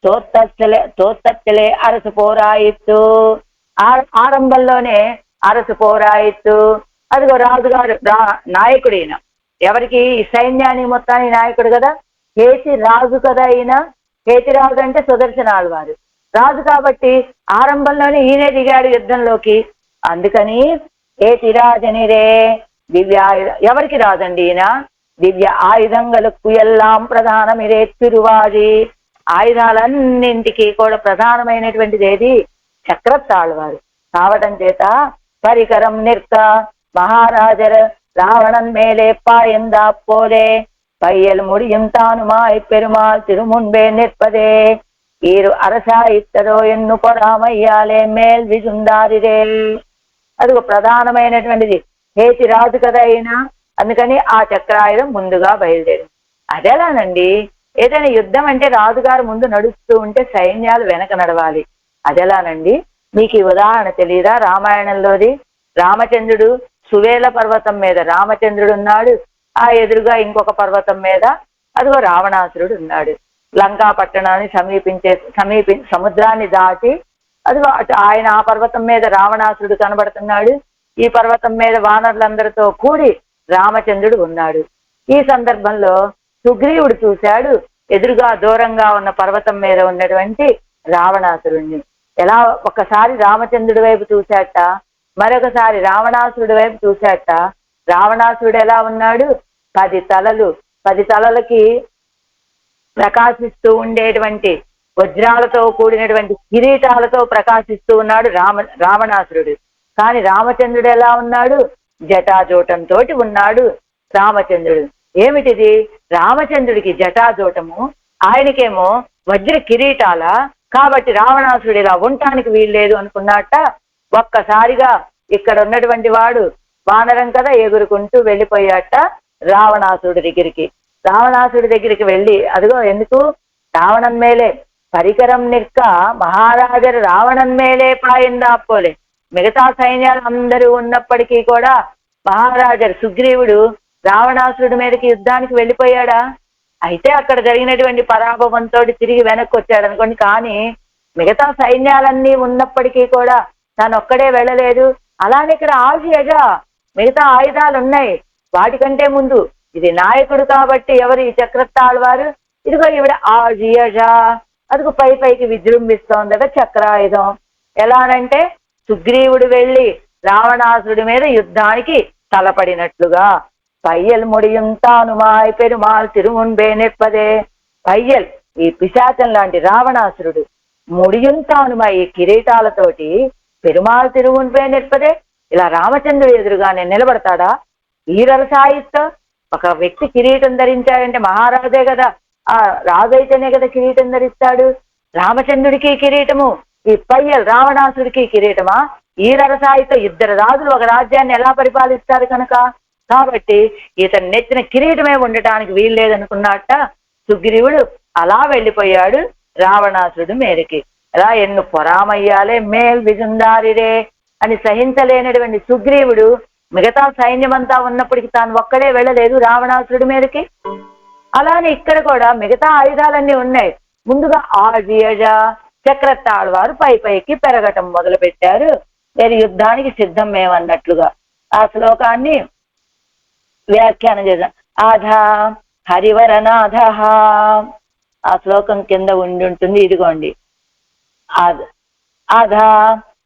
తోత్తలే అరసు పోరాయిత్తు. ఆరంభంలోనే అరసు పోరాయిత్తు. అదిగో రాజుగారు నాయకుడు ఈయన. ఎవరికి? సైన్యానికి మొత్తానికి నాయకుడు కదా, కేతి రాజు కదా ఈయన. కేతి రాజు అంటే సుదర్శనాళ్వారు రాజు కాబట్టి ఆరంభంలోనే ఈయనే దిగాడు యుద్ధంలోకి. అందుకని కేతి రాజనిరే దివ్యాయుధ. ఎవరికి రాదండి ఈయన? దివ్య ఆయుధంగలకు ఎల్లాం ప్రధానమిరే తిరువాది. ఆయుధాలన్నింటికి కూడా ప్రధానమైనటువంటిది ఏది? చక్రతాళ్వారు కావడం చేత పరికరం నిర్క మహారాజర్ రావణన్ మేలే పాయందా పోలే పయ్యల్ ముడియం తానుమాయ్ పెరుమాள் తిరుమున్బే నిற்பదే ఈరు అరసాయిత్తరో ఎన్ను పొరామయ్యాలే మేల్ విజుందారిరే. అది ప్రధానమైనటువంటిది. హేతి రాజు కదా అయినా, అందుకని ఆ చక్రాయుధం ముందుగా బయలుదేరింది. అదెలానండి? ఏదైనా యుద్ధం అంటే రాజుగారు ముందు నడుస్తూ ఉంటే సైన్యాలు వెనక నడవాలి. అదెలానండి? మీకు ఈ ఉదాహరణ తెలియదా? రామాయణంలోది రామచంద్రుడు సువేల పర్వతం మీద రామచంద్రుడు ఉన్నాడు, ఆ ఎదురుగా ఇంకొక పర్వతం మీద అదిగో రావణాసురుడు ఉన్నాడు. లంకా పట్టణాన్ని సముద్రాన్ని దాటి అదిగో ఆయన ఆ పర్వతం మీద రావణాసురుడు కనబడుతున్నాడు. ఈ పర్వతం మీద వానరులందరితో కూడి రామచంద్రుడు ఉన్నాడు. ఈ సందర్భంలో సుగ్రీవుడు చూశాడు ఎదురుగా దూరంగా ఉన్న పర్వతం మీద ఉన్నటువంటి రావణాసురుణ్ణి. ఎలా ఒకసారి రామచంద్రుడి వైపు చూశాట, మరొకసారి రావణాసురుడి వైపు చూశాట. రావణాసురుడు ఎలా ఉన్నాడు? 10 తలలు, 10 తలలకి ప్రకాశిస్తూ ఉండేటువంటి వజ్రాలతో కూడినటువంటి కిరీటాలతో ప్రకాశిస్తూ ఉన్నాడు రావణాసురుడు. కానీ రామచంద్రుడు ఎలా ఉన్నాడు? జటాజూటంతో ఉన్నాడు రామచంద్రుడు. ఏమిటిది? రామచంద్రుడికి జటాజూటము, ఆయనకేమో వజ్ర కిరీటాల, కాబట్టి రావణాసురుడు ఇలా ఉండటానికి వీల్లేదు అనుకున్నట్ట. ఒక్కసారిగా ఇక్కడ ఉన్నటువంటి వాడు వానరం కదా, ఎగురుకుంటూ వెళ్ళిపోయాట రావణాసురుడి దగ్గరికి. రావణాసుడి దగ్గరికి వెళ్ళి అదిగో ఎందుకు రావణన్ మేలే పరికరం నిక్క మహారాజరు రావణన్ మేలే పాయిందాపోలే. మిగతా సైన్యాలు అందరూ ఉన్నప్పటికీ కూడా మహారాజరు సుగ్రీవుడు రావణాసురుడి మీదకి యుద్ధానికి వెళ్ళిపోయాడా? అయితే అక్కడ జరిగినటువంటి పరాభవంతో తిరిగి వెనక్కి వచ్చాడు అనుకోండి. కానీ మిగతా సైన్యాలన్నీ ఉన్నప్పటికీ కూడా తాను ఒక్కడే వెళ్ళలేదు. అలానే ఇక్కడ ఆశయగా మిగతా ఆయుధాలు ఉన్నాయి. వాటికంటే ముందు ఇది నాయకుడు కాబట్టి ఎవరు ఈ చక్రతాళ్వారు, ఇదిగో ఈవిడ ఆజియజ, అదిగో పైకి విజృంభిస్తోందట చక్రాయుధం. ఎలానంటే సుగ్రీవుడు వెళ్ళి రావణాసురుడి మీద యుద్ధానికి తలపడినట్లుగా. పయ్యల్ ముడియం తానుమాయ్ పెరుమాల్ తిరుమున్బే నిప్పదే. పయ్యల్ ఈ పిశాచం లాంటి రావణాసురుడు ముడియం తానుమాయ్ ఈ కిరీటాలతోటి పెరుమాల్ తిరుమున్బే నిప్పదే. ఇలా రామచంద్రుడు ఎదురుగానే నిలబడతాడా? ఈరరసాయిస్తో ఒక వ్యక్తి కిరీటం ధరించాడంటే మహారాజే కదా, ఆ రాజైతేనే కదా కిరీటం ధరిస్తాడు. రామచంద్రుడికి కిరీటము, ఈ పయ్యల్ రావణాసుడికి కిరీటమా? ఈరరసాయితో 2 రాజులు ఒక రాజ్యాన్ని ఎలా పరిపాలిస్తారు కనుక. కాబట్టి ఇతను నెత్తిన కిరీటమే ఉండటానికి వీల్లేదనుకున్నట్ట సుగ్రీవుడు అలా వెళ్ళిపోయాడు రావణాసుడు మేరకి. ఎలా ఎన్ను పొరామయ్యాలే మేల్ విజుందారిరే అని సహించలేనటువంటి సుగ్రీవుడు మిగతా సైన్యమంతా ఉన్నప్పటికీ తాను ఒక్కడే వెళ్ళలేదు రావణాసురుడి మీదకి. అలానే ఇక్కడ కూడా మిగతా ఆయుధాలన్నీ ఉన్నాయి. ముందుగా ఆజియజ చక్రతాళ్వారు పైకి పెరగటం మొదలు పెట్టారు. నేను యుద్ధానికి సిద్ధం మేమన్నట్లుగా ఆ శ్లోకాన్ని వ్యాఖ్యానం చేద్దాం. ఆధా హరివరనాథ, ఆ శ్లోకం కింద ఉంటుంది, ఇదిగోండి. ఆధా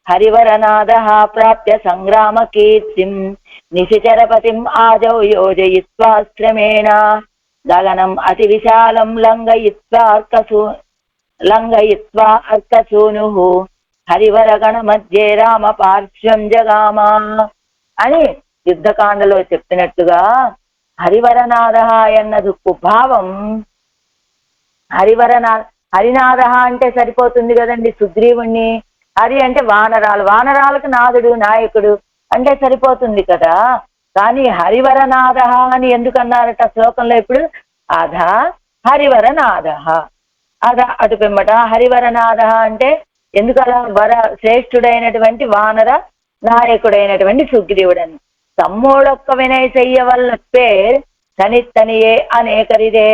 హరివరనాథ ప్రాప్య సంగ్రామ కీర్తిం నిశిచరపతిం ఆజౌ యోజయిత్వాశ్రమేణ గగనం అతి విశాలం లంఘయిత్వా అర్కసూను హరివరగణ మధ్యే రామ పార్శ్వం జగామా అని యుద్ధకాండలో చెప్పినట్టుగా హరివరనాథ అన్నది భావం. హరినాథ అంటే సరిపోతుంది కదండి సుగ్రీవుణ్ణి. హరి అంటే వానరాలు, వానరాలకు నాథుడు నాయకుడు అంటే సరిపోతుంది కదా. కానీ హరివరనాథ అని ఎందుకన్నారట శ్లోకంలో? ఇప్పుడు అధ హరివరనాథ, అధ అటు పిమ్మట హరివరనాథ అంటే ఎందుకు అలా? శ్రేష్ఠుడైనటువంటి వానర నాయకుడైనటువంటి సుగ్రీవుడని. తమ్మోడొక్క వినయ చెయ్య వల్ల పేర్ తనిత్తనియే అనేకరిదే.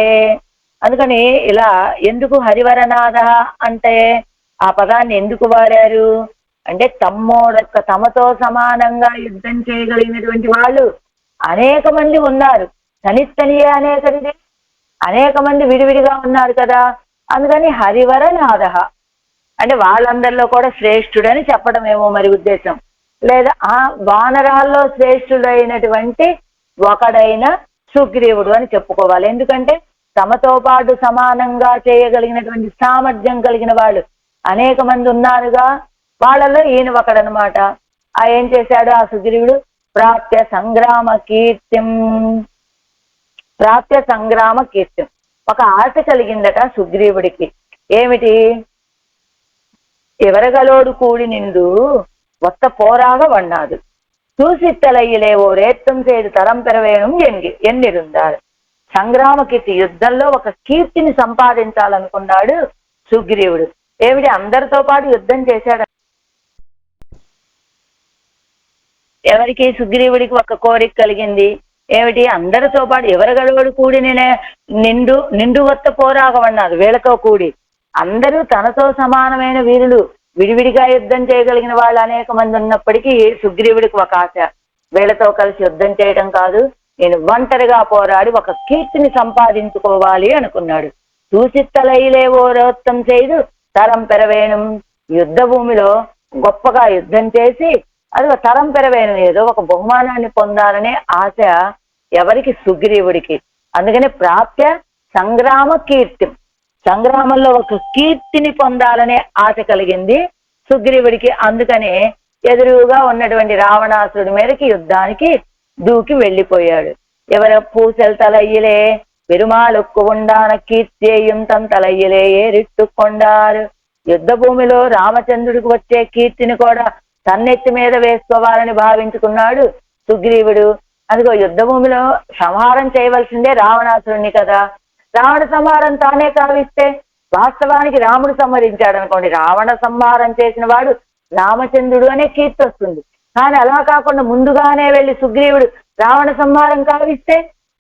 అందుకని ఇలా ఎందుకు హరివరనాథ అంటే ఆ పదాన్ని ఎందుకు వాడారు అంటే తమ్మోడొక్క తమతో సమానంగా యుద్ధం చేయగలిగినటువంటి వాళ్ళు అనేక మంది ఉన్నారు. తనిత్తనియే అనేకరిదే, అనేక మంది విడివిడిగా ఉన్నారు కదా. అందుకని హరివరనాథ అంటే వాళ్ళందరిలో కూడా శ్రేష్ఠుడని చెప్పడమేమో మరి ఉద్దేశం. లేదా ఆ వానరాల్లో శ్రేష్ఠుడైనటువంటి ఒకడైన సుగ్రీవుడు అని చెప్పుకోవాలి. ఎందుకంటే తమతో పాటు సమానంగా చేయగలిగినటువంటి సామర్థ్యం కలిగిన వాళ్ళు అనేక మంది ఉన్నారుగా. వాళ్ళలో ఈయన ఒకడనమాట. ఏం చేశాడు ఆ సుగ్రీవుడు? ప్రాప్య సంగ్రామ కీర్తిం, ప్రాప్య సంగ్రామ కీర్తిం ఒక ఆశ కలిగిందట సుగ్రీవుడికి. ఏమిటి? ఎవరగలోడు కూడి నిండు ఒత్త పోరాగ వన్నాడు చూసిత్తలయ్యలే ఓ రేత్తం చేదు తరం పెరవేణం ఎన్నిరుందారు. సంగ్రామ కీర్తి, యుద్ధంలో ఒక కీర్తిని సంపాదించాలనుకున్నాడు సుగ్రీవుడు. ఏమిటి? అందరితో పాటు యుద్ధం చేశాడు. ఎవరికి? సుగ్రీవుడికి ఒక కోరిక కలిగింది. ఏమిటి అందరితో పాటు ఎవరగలవాడు కూడి నేనే నిండు వత్త పోరాగమన్నారు. వీళ్ళతో కూడి అందరూ తనతో సమానమైన వీరులు, విడివిడిగా యుద్ధం చేయగలిగిన వాళ్ళు అనేక మంది ఉన్నప్పటికీ సుగ్రీవుడికి ఒక ఆశ, వీళ్ళతో కలిసి యుద్ధం చేయడం కాదు, నేను ఒంటరిగా పోరాడి ఒక కీర్తిని సంపాదించుకోవాలి అనుకున్నాడు. చూసిత్తలైలే ఓరోత్తం చేయదు తరం పెరవేణం. యుద్ధ భూమిలో గొప్పగా యుద్ధం చేసి అది ఒక తరం పెరవేణం, ఏదో ఒక బహుమానాన్ని పొందాలనే ఆశ ఎవరికి? సుగ్రీవుడికి. అందుకని ప్రాప్య సంగ్రామ కీర్తి, సంగ్రామంలో ఒక కీర్తిని పొందాలనే ఆశ కలిగింది సుగ్రీవుడికి. అందుకనే ఎదురుగా ఉన్నటువంటి రావణాసురుడి మీదకి యుద్ధానికి దూకి వెళ్ళిపోయాడు. ఎవర పూసలు తలయ్యలే పెరుమాళొక్కు ఉండాన కీర్తియం తన తలయ్యలే ఏరిట్టుకొండారు. యుద్ధ భూమిలో రామచంద్రుడికి వచ్చే కీర్తిని కూడా తన్నెత్తి మీద వేసుకోవాలని భావించుకున్నాడు సుగ్రీవుడు. అదిగో యుద్ధ భూమిలో సంహారం చేయవలసిందే రావణాసురుణ్ణి కదా. రావణ సంహారం తానే కావిస్తే వాస్తవానికి రాముడు సంహరించాడు అనుకోండి, రావణ సంహారం చేసిన వాడు రామచంద్రుడు అనే కీర్తి వస్తుంది. కానీ అలా కాకుండా ముందుగానే వెళ్ళి సుగ్రీవుడు రావణ సంహారం కావిస్తే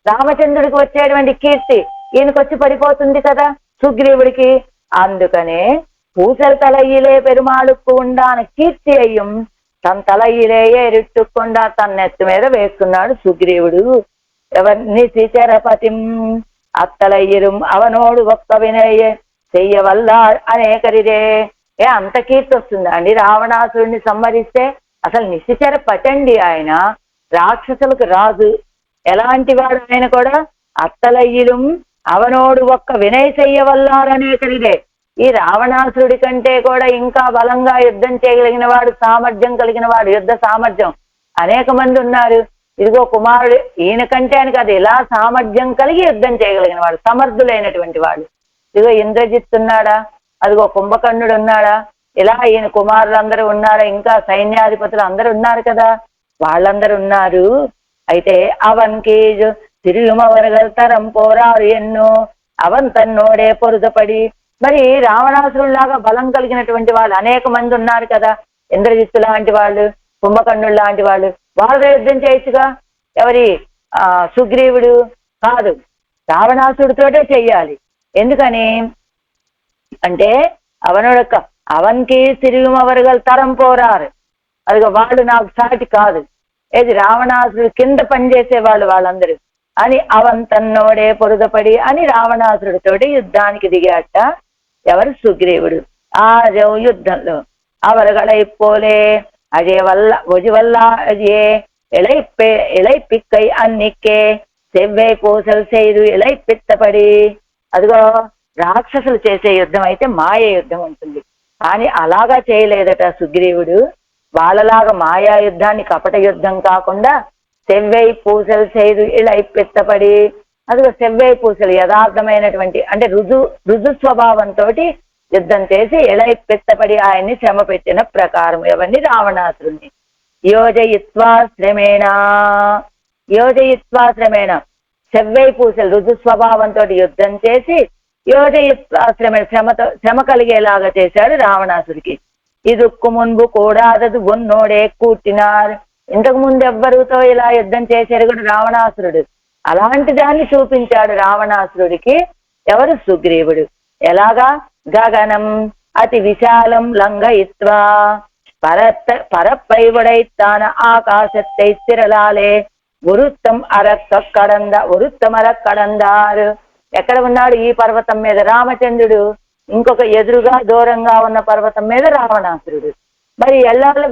రామచంద్రుడికి వచ్చేటువంటి కీర్తి ఈయనకొచ్చి పడిపోతుంది కదా సుగ్రీవుడికి. అందుకనే పూసలు తలయ్యలే పెరుమాళుక్కు ఉండాన కీర్తి అయ్యం తన తలయ్యలే ఏరిట్టుకుండా తన నెత్తి మీద వేసుకున్నాడు సుగ్రీవుడు. ఎవరిని శిచరపతిం అత్తలయ్యரும் అవనోడు ఒక్క వినయ్య చెయ్యవల్ల అనేకరిదే. అంత కీర్తి వస్తుందా అండి? రావణాసురుడిని సంహరిస్తే అసలు నిశిచర పటండి ఆయన, రాక్షసులకు రాజు. ఎలాంటి వాడు ఆయన కూడా? అత్తలయ్యలం అవనోడు ఒక్క వినయ చెయ్యవల్లారనేకరిదే. ఈ రావణాసురుడి కంటే కూడా ఇంకా బలంగా యుద్ధం చేయగలిగిన వాడు, సామర్థ్యం కలిగిన వాడు, యుద్ధ సామర్థ్యం అనేక మంది ఉన్నారు. ఇదిగో కుమారుడు ఈయన కంటే అని కాదు, ఇలా సామర్థ్యం కలిగి యుద్ధం చేయగలిగిన వాడు, సమర్థులైనటువంటి వాడు. ఇదిగో ఇంద్రజిత్ ఉన్నాడా, అదిగో కుంభకర్ణుడు ఉన్నాడా, ఇలా ఈయన కుమారులందరూ ఉన్నారా, ఇంకా సైన్యాధిపతులు అందరూ ఉన్నారు కదా, వాళ్ళందరూ ఉన్నారు. అయితే అవన్కి తిరుగుమవరగల తరం పోరారు ఎన్నో అవన్ తన్నోడే పొరుదపడి. మరి రావణాసురులాగా బలం కలిగినటువంటి వాళ్ళు అనేక మంది ఉన్నారు కదా, ఇంద్రజిత్తు లాంటి వాళ్ళు, కుంభకర్ణుడు లాంటి వాళ్ళు, వాళ్ళతో యుద్ధం చేయొచ్చుగా. ఎవరి? సుగ్రీవుడు కాదు, రావణాసుడితోటే చెయ్యాలి. ఎందుకని అంటే అవన్కి తిరుగుమవరగల తరం పోరారు, అదిగో వాళ్ళు నాకు సాటి కాదు. ఏది? రావణాసురుడు కింద పనిచేసే వాళ్ళందరూ అని అవన్ తన్నోడే పొరుదపడి అని రావణాసురుడితోటి యుద్ధానికి దిగాట ఎవరు? సుగ్రీవుడు. ఆ యుద్ధంలో అవరుగళై పోలే అజే వల్ల ఒజి వల్ల అజే ఇళై పిక్కై అన్నిక్కే సెవ్వై పూసలు చేయదు ఇళై పిత్తపడి. అదిగో రాక్షసులు చేసే యుద్ధం అయితే మాయ యుద్ధం ఉంటుంది, కానీ అలాగా చేయలేదట సుగ్రీవుడు. వాళ్ళలాగా మాయా యుద్ధాన్ని, కపట యుద్ధం కాకుండా సెవ్వై పూసలు చేయదు ఇళై పిత్తపడి. అదిగో సెవ్వై పూసలు యథార్థమైనటువంటి అంటే రుజు స్వభావంతో యుద్ధం చేసి ఇళై పిత్తపడి ఆయన్ని శ్రమ పెట్టిన ప్రకారం ఎవరిని? రావణాసురుణ్ణి. యోజయిత్వాశ్రమేణ సెవ్వై పూసలు రుజు స్వభావంతో యుద్ధం చేసి యోజయిత్వాశ్రమేణ శ్రమ కలిగేలాగా చేశాడు రావణాసుడికి. ఇదుక్కు మున్బు కూడా అదదు ఉన్నోడే కూర్చున్నారు. ఇంతకు ముందు ఎవ్వరితో ఇలా యుద్ధం చేశారు కూడా రావణాసురుడు. అలాంటి దాన్ని చూపించాడు రావణాసురుడికి ఎవరు? సుగ్రీవుడు. ఎలాగా? గగనం అతి విశాలం లంఘయిత్వా పరపైవడైతాన ఆకాశత్తై స్థిరలాలే ఉరుత్తం అరక్కడందారు. ఎక్కడ ఉన్నాడు? ఈ పర్వతం మీద రామచంద్రుడు, ఇంకొక ఎదురుగా దూరంగా ఉన్న పర్వతం మీద రావణాసురుడు. మరి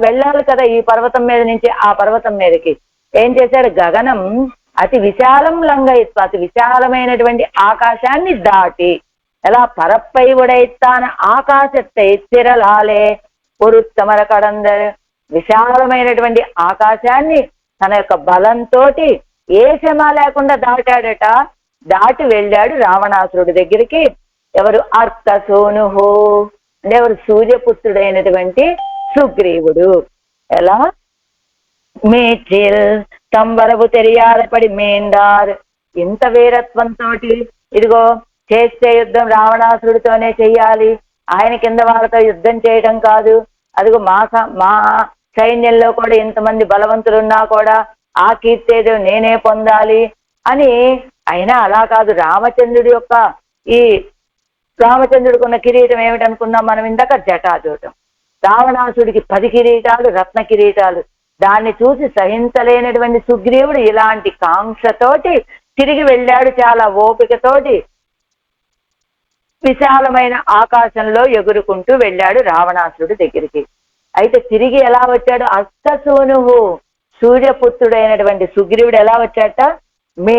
వెళ్ళాలి కదా ఈ పర్వతం మీద నుంచి ఆ పర్వతం మీదకి. ఏం చేశాడు? గగనం అతి విశాలం లంఘయిత్వ, అతి విశాలమైనటువంటి ఆకాశాన్ని దాటి, ఎలా? పరప్పై ఉడైతాన ఆకాశత్తై స్థిరలాలే పురుత్తమర కడందర్, విశాలమైనటువంటి ఆకాశాన్ని తన యొక్క బలంతో ఏ శ్రమ లేకుండా దాటాడట. దాటి వెళ్ళాడు రావణాసురుడి దగ్గరికి. ఎవరు? అర్కసోనుహో అంటే ఎవరు? సూర్యపుత్రుడైనటువంటి సుగ్రీవుడు. ఎలా? మేచిల్ తంబరపు తెరియాలపడి మేండార్. ఇంత వీరత్వంతో ఇదిగో చేస్తే యుద్ధం రావణాసురుడితోనే చెయ్యాలి, ఆయన కింద వాళ్ళతో యుద్ధం చేయడం కాదు. అదిగో మా సైన్యంలో కూడా ఇంతమంది బలవంతులున్నా కూడా ఆ కీర్తి ఏదో నేనే పొందాలి అని. అయినా అలా కాదు. రామచంద్రుడి యొక్క ఈ రామచంద్రుడికి ఉన్న కిరీటం ఏమిటనుకున్నాం మనం ఇందాక? జటాజూటం. రావణాసుడికి 10 కిరీటాలు, రత్న కిరీటాలు. దాన్ని చూసి సహించలేనటువంటి సుగ్రీవుడు ఇలాంటి కాంక్షతోటి తిరిగి వెళ్ళాడు. చాలా ఓపికతోటి విశాలమైన ఆకాశంలో ఎగురుకుంటూ వెళ్ళాడు రావణాసురుడి దగ్గరికి. అయితే తిరిగి ఎలా వచ్చాడు? అస్తసూనువు, సూర్యపుత్రుడైనటువంటి సుగ్రీవుడు ఎలా వచ్చాట? మీ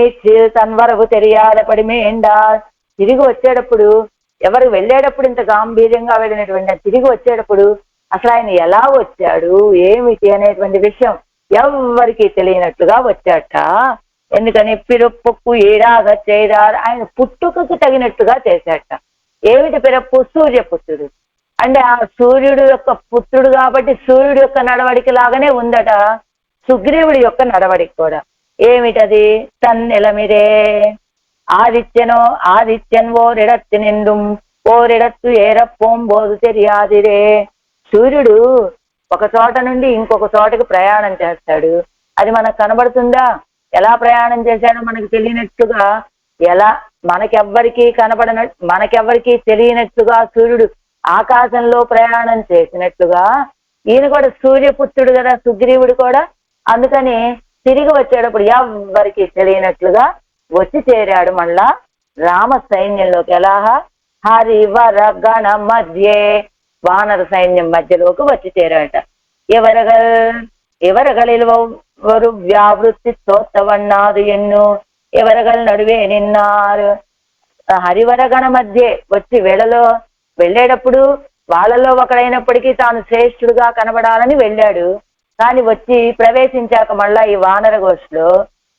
తన్వరవు తెలియాలపడి మేండా. తిరిగి వచ్చేటప్పుడు, ఎవరు వెళ్ళేటప్పుడు ఇంత గాంభీర్యంగా వెళ్ళినటువంటి తిరిగి వచ్చేటప్పుడు అసలు ఆయన ఎలా వచ్చాడు ఏమిటి అనేటువంటి విషయం ఎవ్వరికి తెలియనట్లుగా వచ్చాట. ఎందుకని? పిరప్పొక్కు ఏడాగ చేదారు, ఆయన పుట్టుకకు తగినట్టుగా చేశాట. ఏమిటి పిరప్పు? సూర్యపుత్రుడు. అంటే ఆ సూర్యుడు యొక్క పుత్రుడు కాబట్టి సూర్యుడు యొక్క నడవడిక లాగానే ఉందట సుగ్రీవుడి యొక్క నడవడిక కూడా. ఏమిటది? తన్నెలమిరే ఆదిత్యనో ఆదిత్యన్ ఓరిడత్తి నిండుం ఓరిడత్తు ఏరప్పోంబోదు తెలియాదిరే. సూర్యుడు ఒక చోట నుండి ఇంకొక చోటకి ప్రయాణం చేస్తాడు. అది మనకు కనబడుతుందా? ఎలా ప్రయాణం చేశాడో మనకు తెలియనట్టుగా, ఎలా మనకెవ్వరికీ తెలియనట్టుగా సూర్యుడు ఆకాశంలో ప్రయాణం చేసినట్లుగా ఈయన కూడా సూర్యపుత్రుడు కదా సుగ్రీవుడు కూడా. అందుకని తిరిగి వచ్చేటప్పుడు ఎవ్వరికి తెలియనట్లుగా వచ్చి చేరాడు మళ్ళా రామ సైన్యంలోకి. ఎలా? హరివర గణ మధ్యే, వానర సైన్యం మధ్యలోకి వచ్చి చేరాట. ఎవరగలిల్ ஒரு వ్యావృత్తి తోత్తవన్నాదు ఎన్ను ఎవరగల నడువే నిన్నారు. హరివరగణ మధ్య వచ్చి వెళ్ళేటప్పుడు వాళ్ళలో ఒకడైనప్పటికీ తాను శ్రేష్ఠుడుగా కనబడాలని వెళ్ళాడు. కానీ వచ్చి ప్రవేశించాక మళ్ళా ఈ వానర గోష్ఠిలో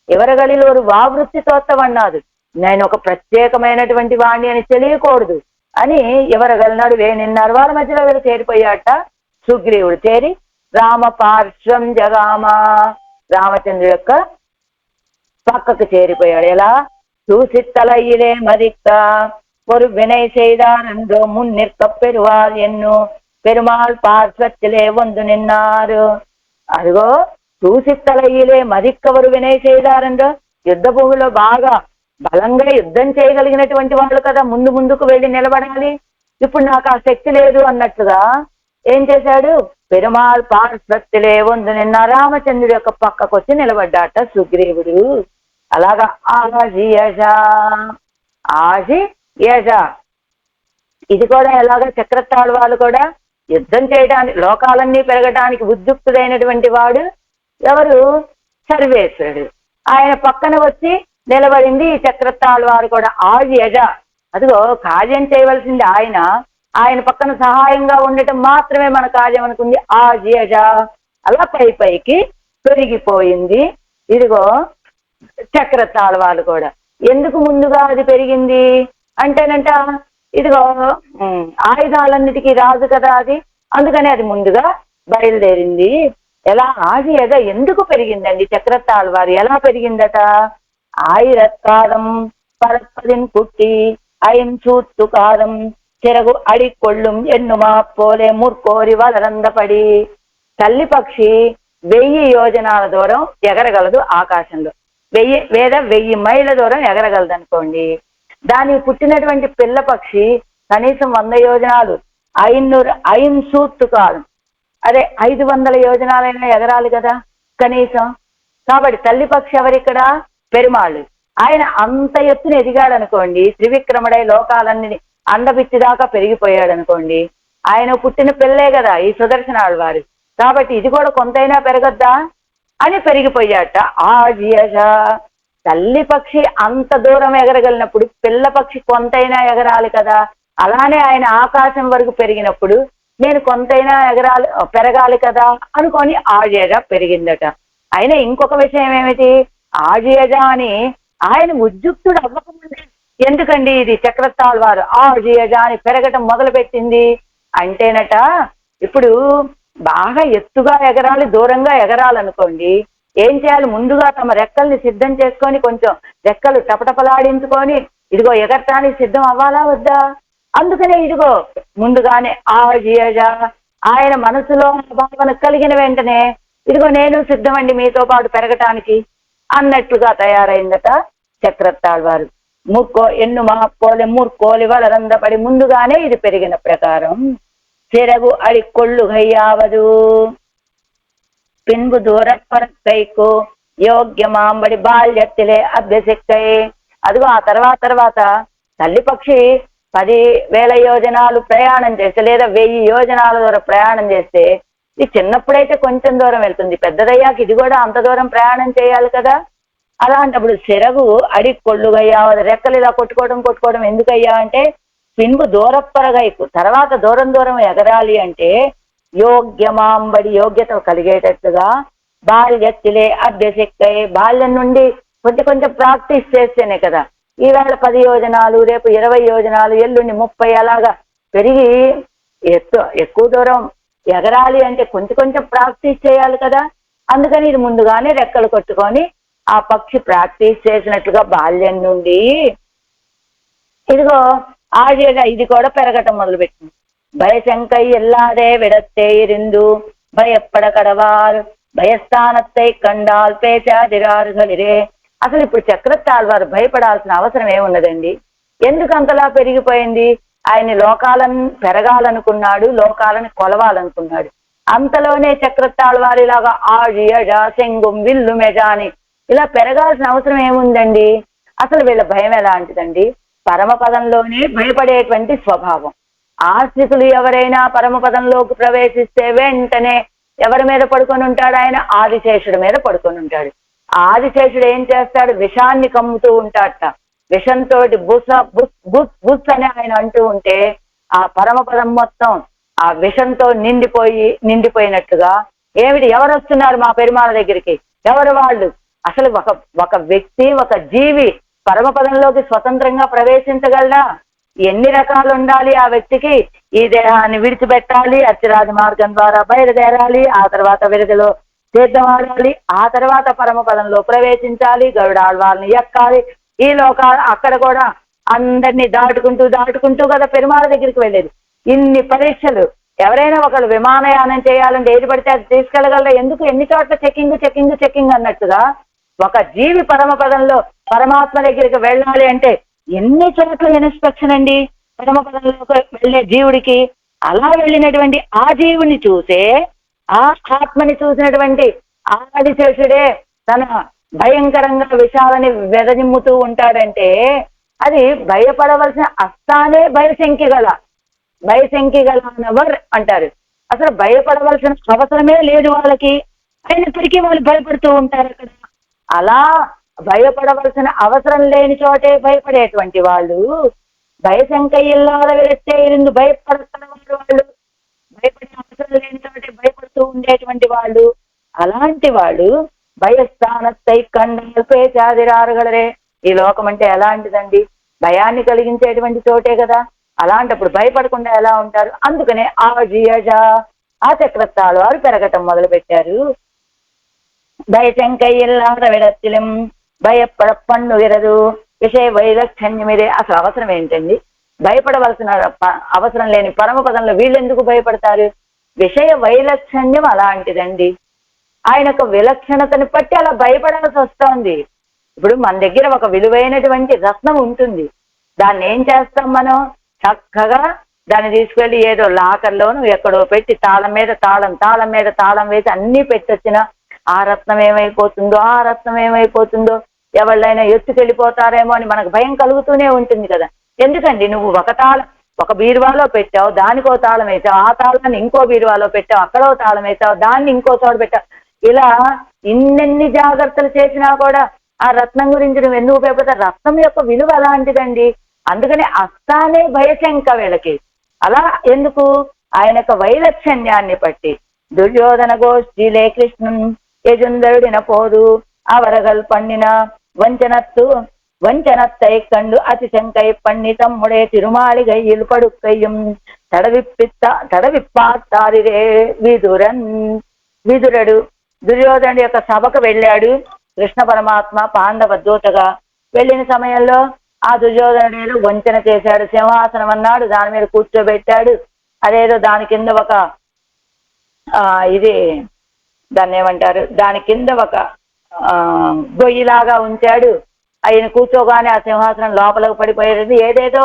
ఎవరగలిలో ఒక వావృత్తి తోత్తవన్నాదు, నేను ఒక ప్రత్యేకమైనటువంటి వాణ్ణి అని తెలియకూడదు అని ఎవరగలనాడు నిన్నారు. వాళ్ళ మధ్యలో వీళ్ళు చేరిపోయాట. సుగ్రీవుడు చేరి రామ పార్శ్వం జగామ, రామచంద్రుడు యొక్క పక్కకు చేరిపోయాడు. ఎలా? సూసిత్తలయ్యిలే మదిక్క ஒரு வினை செய்தார் என்றோ முன்னிற்க பெறுவார் ఎన్ను పెరుమాళ్ పార్శ్వత్తిలే వందు నిన్నారు. అదిగో సూసిత్తలయ్యిలే మదిక్కవరు వినయ్ చేయదారండో, యుద్ధ భూమిలో బాగా బలంగా యుద్ధం చేయగలిగినటువంటి వాళ్ళు కదా ముందుకు వెళ్ళి నిలబడాలి. ఇప్పుడు నాకు ఆ శక్తి లేదు అన్నట్లుగా ఏం చేశాడు? పెరుమాళ్ పార్శ్వత్తిలే వందు నిన్న, రామచంద్రుడి యొక్క పక్కకు వచ్చి నిలబడ్డాట సుగ్రీవుడు. అలాగా ఆజి యజ ఇది కూడా ఎలాగా? చక్రతాళ్ వాళ్ళు కూడా యుద్ధం చేయడానికి, లోకాలన్నీ పెరగడానికి ఉద్యుక్తుడైనటువంటి వాడు ఎవరు? సర్వేశ్వరుడు. ఆయన పక్కన వచ్చి నిలబడింది ఈ చక్రతాళ్ వారు కూడా. యజ అదిగో కార్యం చేయవలసింది ఆయన పక్కన సహాయంగా ఉండటం మాత్రమే మన కార్యం అనుకుంది. యజ అలా పైకి పెరిగిపోయింది. ఇదిగో చక్రతాళ్ వాళ్ళు కూడా. ఎందుకు ముందుగా అది పెరిగింది అంటేనంట, ఇదిగో ఆయుధాలన్నిటికీ రాజు కదా అది, అందుకని అది ముందుగా బయలుదేరింది. ఎలా? యజ ఎందుకు పెరిగిందండి చక్రతాళ్ వారు? ఎలా పెరిగిందట? ఆయిరత్కారం పరపదిన్ కుట్టి అయం చూత్తుకారం చెరగు అడికొళ్ళుం ఎన్నుమా పోలే ముర్కోరి వలరందపడి. తల్లి పక్షి 1000 యోజనాల దూరం ఎగరగలదు ఆకాశంలో. 1000 మైళ్ళ దూరం ఎగరగలదు అనుకోండి. దానికి పుట్టినటువంటి పిల్ల పక్షి కనీసం 100 యోజనాలు, 500 సూత్తుకాలం, అదే 500 యోజనాలైనా ఎగరాలి కదా కనీసం. కాబట్టి తల్లి పక్షి ఎవరిక్కడ? పెరుమాళ్ళు. ఆయన అంత ఎత్తున ఎదిగాడు అనుకోండి, త్రివిక్రముడై లోకాలన్నీ అండపిచ్చి దాకా పెరిగిపోయాడు అనుకోండి. ఆయన పుట్టిన పిల్లే కదా ఈ సుదర్శనాడు వారు. కాబట్టి ఇది కూడా కొంతైనా పెరగద్దా అని పెరిగిపోయాట. తల్లి పక్షి అంత దూరం ఎగరగలిగినప్పుడు పిల్ల పక్షి కొంతైనా ఎగరాలి కదా. అలానే ఆయన ఆకాశం వరకు పెరిగినప్పుడు నేను కొంతైనా పెరగాలి కదా అనుకొని ఆజేజ పెరిగిందట. అయినా ఇంకొక విషయం ఏమిటి? ఆజేజ అని ఆయన ఉద్యుక్తుడు అవ్వకముందే ఎందుకండి ఇది చక్రతాళ్ వారు ఆజేజ అని పెరగటం మొదలు పెట్టింది అంటేనట, ఇప్పుడు బాగా ఎత్తుగా ఎగరాలి, దూరంగా ఎగరాలనుకోండి ఏం చేయాలి? ముందుగా తమ రెక్కల్ని సిద్ధం చేసుకొని కొంచెం రెక్కలు టపటపలాడించుకొని ఇదిగో ఎగరటానికి సిద్ధం అవ్వాలా వద్దా? అందుకనే ఇదిగో ముందుగానే ఆయన మనసులో భావన కలిగిన వెంటనే ఇదిగో నేను సిద్ధమండి మీతో పాటు పెరగటానికి అన్నట్లుగా తయారైందట చక్రతాళ్వారు. ఎన్ను మాపోలె మూర్కోలి వలరందపడి ముందుగానే ఇది పెరిగిన ప్రకారం చెరగు అడి కొళ్ళు గయ్యావదు పిన్బు దూర పరకైకు యోగ్యమాంబడి బాల్యత్తిలే అభ్యసిక్కై. అదిగో ఆ తర్వాత తల్లి పక్షి 10,000 యోజనాలు ప్రయాణం చేస్తే లేదా 1000 యోజనాల దూరం ప్రయాణం చేస్తే ఇది చిన్నప్పుడైతే కొంచెం దూరం వెళ్తుంది, పెద్దదయ్యాక ఇది కూడా అంత దూరం ప్రయాణం చేయాలి కదా. అలాంటప్పుడు చెరగు అడి కొళ్ళుగయ్యా, రెక్కలు ఇలా కొట్టుకోవడం ఎందుకయ్యా అంటే పిన్బు దూరపరగైకు తర్వాత దూరం ఎగరాలి అంటే యోగ్యమాంబడి యోగ్యత కలిగేటట్టుగా బాల్యత్తిలే అభ్యసిక్కై బాల్యం నుండి కొంచెం ప్రాక్టీస్ చేస్తేనే కదా ఈవేళ 10 యోజనాలు, రేపు 20 యోజనాలు, ఎల్లుండి 30 అలాగా పెరిగి ఎక్కువ దూరం ఎగరాలి అంటే కొంచెం ప్రాక్టీస్ చేయాలి కదా. అందుకని ఇది ముందుగానే రెక్కలు కొట్టుకొని ఆ పక్షి ప్రాక్టీస్ చేసినట్లుగా బాల్యం నుండి ఇదిగో ఆడియగా ఇది కూడా పెరగటం మొదలుపెట్టింది. భయశంకై ఎల్లాదే విడత్తే ఇరిందు భయపడ కడవారు భయస్థానత్తై కండాల్ పేచాదిరారుగలిరే. అసలు ఇప్పుడు చక్రతాళ్వారు భయపడాల్సిన అవసరం ఏమున్నదండి? ఎందుకు అంతలా పెరిగిపోయింది? ఆయన లోకాలను పెరగాలనుకున్నాడు, లోకాలను కొలవాలనుకున్నాడు. అంతలోనే చక్రతాళ్వారు ఇలాగా ఆడియజ శంగుం విల్లు మెజాని ఇలా పెరగాల్సిన అవసరం ఏముందండి? అసలు వీళ్ళ భయం ఎలాంటిదండి? పరమపదంలోనే భయపడేటువంటి స్వభావం. ఆశ్రితులు ఎవరైనా పరమపదంలోకి ప్రవేశిస్తే వెంటనే ఎవరి మీద పడుకొని ఉంటాడు? ఆయన ఆదిశేషుడి మీద పడుకొని ఉంటాడు. ఆదిశేషుడు ఏం చేస్తాడు? విషాన్ని కమ్ముతూ ఉంటాడట. విషంతో బుస బుస్ బుస్ బుస్ అని ఆయన అంటూ ఉంటే ఆ పరమపదం మొత్తం ఆ విషంతో నిండిపోయినట్టుగా ఏమిటి? ఎవరు వస్తున్నారు మా పెరుమాళ దగ్గరికి? ఎవరు వాళ్ళు? అసలు ఒక వ్యక్తి, ఒక జీవి పరమపదంలోకి స్వతంత్రంగా ప్రవేశించగలరా? ఎన్ని రకాలు ఉండాలి ఆ వ్యక్తికి? ఈ దేహాన్ని విడిచిపెట్టాలి, అర్చిరాజ మార్గం ద్వారా బయలుదేరాలి, ఆ తర్వాత విరదిలో తీర్థమాడాలి, ఆ తర్వాత పరమపదంలో ప్రవేశించాలి, గరుడాళ్వారిని ఎక్కాలి. ఈ లోకాలు అక్కడ కూడా అందరినీ దాటుకుంటూ కదా పెరుమాళ దగ్గరికి వెళ్ళేది. ఇన్ని పరీక్షలు. ఎవరైనా ఒకళ్ళు విమానయానం చేయాలంటే ఏది పడితే అది తీసుకెళ్ళగలరా? ఎందుకు? ఎన్ని చోట్ల చెక్కింగ్ అన్నట్టుగా ఒక జీవి పరమపదంలో పరమాత్మ దగ్గరికి వెళ్ళాలి అంటే ఎన్ని చోట్ల ఇన్స్పెక్షన్ అండి పరమపదంలోకి వెళ్ళే జీవుడికి. అలా వెళ్ళినటువంటి ఆ జీవుని చూసే, ఆ ఆత్మని చూసినటువంటి ఆదిశేషుడే తన భయంకరంగా విషాలని వెదజిమ్ముతూ ఉంటాడంటే అది భయపడవలసిన అస్తానే భయశంకిగలనవర్ అంటారు. అసలు భయపడవలసిన అవసరమే లేదు వాళ్ళకి, అయినప్పటికీ వాళ్ళు భయపడుతూ ఉంటారు అక్కడ. అలా భయపడవలసిన అవసరం లేని చోటే భయపడేటువంటి వాళ్ళు భయశంకయ్యల్లాగా వెళితే ఇరిందు భయపడతారు వాళ్ళు. భయపడే అవసరం లేని చోటే భయపడుతూ ఉండేటువంటి వాళ్ళు. అలాంటి వాళ్ళు భయస్థానత్తై కండాలు పేచాదిరారుగలరే. ఈ లోకం అంటే ఎలాంటిదండి? భయాన్ని కలిగించేటువంటి చోటే కదా. అలాంటప్పుడు భయపడకుండా ఎలా ఉంటారు? అందుకనే ఆ చక్రతాళ్వారు పెరగటం మొదలు పెట్టారు. భయశంకయ్యల్లాద విడత్తిలం భయపడ పన్ను విరదు విషయ వైలక్షణ్యమిదే. అసలు అవసరం ఏంటండి? భయపడవలసిన అవసరం లేని పరమపదంలో వీళ్ళెందుకు భయపడతారు? విషయ వైలక్షణ్యం అలాంటిదండి. ఆయనకు విలక్షణతని బట్టి అలా భయపడాల్సి వస్తోంది. ఇప్పుడు మన దగ్గర ఒక విలువైనటువంటి రత్నం ఉంటుంది, దాన్ని ఏం చేస్తాం మనం? చక్కగా దాన్ని తీసుకెళ్లి ఏదో లాకర్లోనూ ఎక్కడో పెట్టి తాళం మీద తాళం వేసి అన్ని పెట్టొచ్చిన ఆ రత్నం ఏమైపోతుందో ఎవళ్ళైనా ఎత్తుకెళ్ళిపోతారేమో అని మనకు భయం కలుగుతూనే ఉంటుంది కదా. ఎందుకండి? నువ్వు ఒక బీరువాలో పెట్టావు, దానికో తాళం వేసావు, ఆ తాళాన్ని ఇంకో బీరువాలో పెట్టావు, అక్కడో తాళం వేసావు, దాన్ని ఇంకో చోట పెట్టావు. ఇలా ఇన్నెన్ని జాగ్రత్తలు చేసినా కూడా ఆ రత్నం గురించి నువ్వు ఎందుకు భయపడతావు? రత్నం యొక్క విలువ అలాంటిదండి. అందుకని అస్తానే భయశంక వీళ్ళకి. అలా ఎందుకు? ఆయన యొక్క వైలక్షణ్యాన్ని బట్టి. దుర్యోధన గోష్ఠిలే కృష్ణన్ యజుందరుడిన పోదు అవరగల్ పండిన వంచనత్తై కండు అతిశంకై పండి తమ్ముడే తిరుమాళిగయ్యిలు పడుక్కయ్యం తడవిప్పారిరే విదురుడు దుర్యోధనుడి యొక్క సభకు వెళ్ళాడు కృష్ణ పరమాత్మ పాండవ దూతగా. వెళ్ళిన సమయంలో ఆ దుర్యోధనుడు వంచన చేశాడు, సింహాసనం అన్నాడు, దాని మీద కూర్చోబెట్టాడు. అదేదో దాని కింద ఒక దాన్ని ఏమంటారు, దాని కింద ఒక గొయ్యిలాగా ఉంచాడు. ఆయన కూర్చోగానే ఆ సింహాసనం లోపలకు పడిపోయేది. ఏదేదో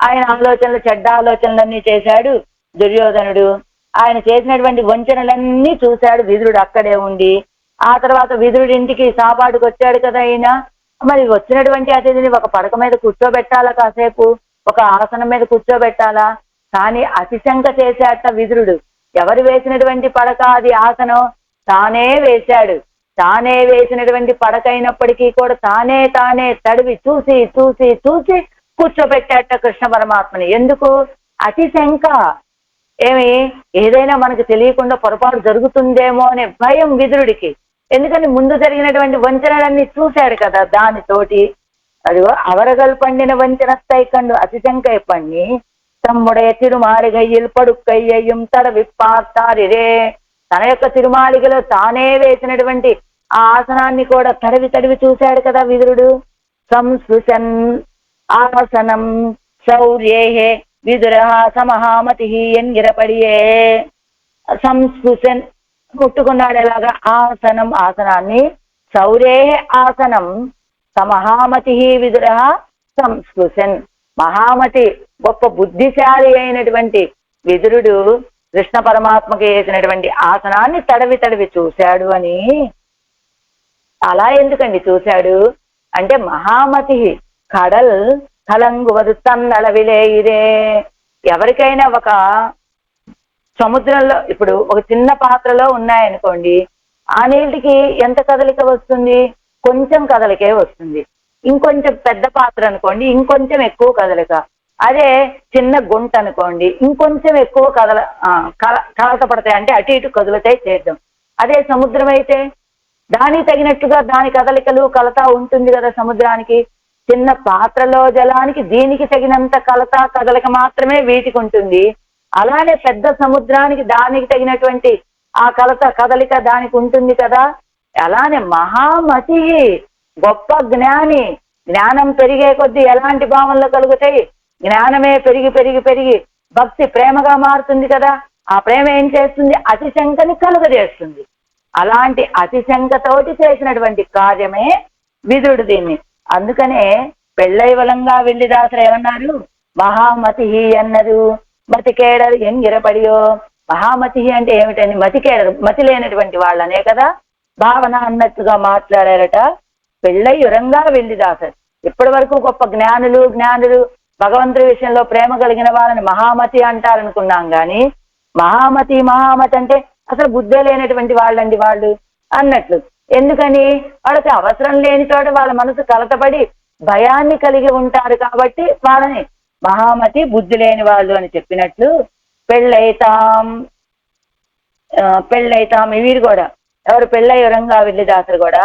ఆయన ఆలోచనలు, చెడ్డ ఆలోచనలన్నీ చేశాడు దుర్యోధనుడు. ఆయన చేసినటువంటి వంచనలన్నీ చూశాడు విదురుడు అక్కడే ఉండి. ఆ తర్వాత విదురుడి ఇంటికి సాపాటుకు వచ్చాడు కదా ఆయన. మరి వచ్చినటువంటి అతిథిని ఒక పడక మీద కూర్చోబెట్టాలా, కాసేపు ఒక ఆసనం మీద కూర్చోబెట్టాలా? కానీ అతిశంక చేశాట విదురుడు. ఎవరు వేసినటువంటి పడక అది ఆసనం? తానే వేశాడు. తానే వేసినటువంటి పడక అయినప్పటికీ కూడా తానే తడివి చూసి చూసి చూసి కూర్చోబెట్టాట కృష్ణ పరమాత్మని. ఎందుకు? అతిశంక. ఏమి, ఏదైనా మనకు తెలియకుండా పొరపాటు జరుగుతుందేమో అనే భయం విదురుడికి. ఎందుకని ముందు జరిగినటువంటి వంచనలన్నీ చూశాడు కదా. దానితోటి అదిగో అవరగల్ పండిన వంచనత్తై కండు అతిశంకై పండి తమ్ముடைய తిరుమాలిగయ్యిల్ పడుక్కయ్యయ్యం తడ విప్పారిరే. తన యొక్క తిరుమాలిగలో తానే వేసినటువంటి ఆ ఆసనాన్ని కూడా తడివి చూశాడు కదా విదురుడు. సంస్పృశన్ ఆసనం శౌర్యే విదుర సమహామతి ఎంగిరపడియే. సంస్పృశన్ ముట్టుకున్నాడు. ఎలాగా? ఆసనం, ఆసనాన్ని. శౌర్యే ఆసనం సమహామతి విదుర సంస్పృశన్. మహామతి, గొప్ప బుద్ధిశాలి అయినటువంటి విదురుడు కృష్ణ పరమాత్మకి వేసినటువంటి ఆసనాన్ని తడివి చూశాడు అని. అలా ఎందుకండి చూశాడు అంటే, మహామతి కడల్ కలంగువదు తన్నళవిలే ఇదే. ఎవరికైనా ఒక సముద్రంలో ఇప్పుడు ఒక చిన్న పాత్రలో ఉన్నాయనుకోండి, ఆ నీళ్ళకి ఎంత కదలిక వస్తుంది? కొంచెం కదలికే వస్తుంది. ఇంకొంచెం పెద్ద పాత్ర అనుకోండి, ఇంకొంచెం ఎక్కువ కదలిక. అదే చిన్న గుంట అనుకోండి, ఇంకొంచెం ఎక్కువ కలత పడతాయి, అంటే అటు ఇటు కదులుతాయి చేద్దాం. అదే సముద్రం అయితే దానికి తగినట్టుగా దాని కదలికలు కలత ఉంటుంది కదా సముద్రానికి. చిన్న పాత్రలో జలానికి దీనికి తగినంత కలత కదలిక మాత్రమే వీటికి ఉంటుంది. అలానే పెద్ద సముద్రానికి దానికి తగినటువంటి ఆ కలత కదలిక దానికి ఉంటుంది కదా. అలానే మహామతి, గొప్ప జ్ఞాని. జ్ఞానం పెరిగే కొద్దీ ఎలాంటి భావనలు కలుగుతాయి? జ్ఞానమే పెరిగి భక్తి ప్రేమగా మారుతుంది కదా. ఆ ప్రేమ ఏం చేస్తుంది? అతిశంకని కలుగజేస్తుంది. అలాంటి అతిశంకతోటి చేసినటువంటి కార్యమే విదురుడు దీన్ని. అందుకనే పెళ్ళైవలంగా వెళ్ళి దాసరు ఏమన్నారు? మహామతి అన్నారు. మతికేడరు ఎంగిరపడియో. మహామతి అంటే ఏమిటని? మతికేడరు, మతి లేనటువంటి వాళ్ళనే కదా భావన అన్నట్టుగా మాట్లాడారట పెళ్ళయ్యురంగా వెళ్ళి దాసరు. ఇప్పటి వరకు గొప్ప జ్ఞానులు భగవంతుడి విషయంలో ప్రేమ కలిగిన వాళ్ళని మహామతి అంటారనుకున్నాం గాని, మహామతి అంటే అసలు బుద్ధే లేనటువంటి వాళ్ళండి వాళ్ళు అన్నట్లు. ఎందుకని? వాళ్ళకి అవసరం లేని చోట వాళ్ళ మనసు కలతపడి భయాన్ని కలిగి ఉంటారు కాబట్టి వాళ్ళని మహామతి, బుద్ధి లేని వాళ్ళు అని చెప్పినట్లు పెళ్ళైతాం వీరు కూడా. ఎవరు? పెళ్ళయ్యురంగా వెళ్ళి దాసరు కూడా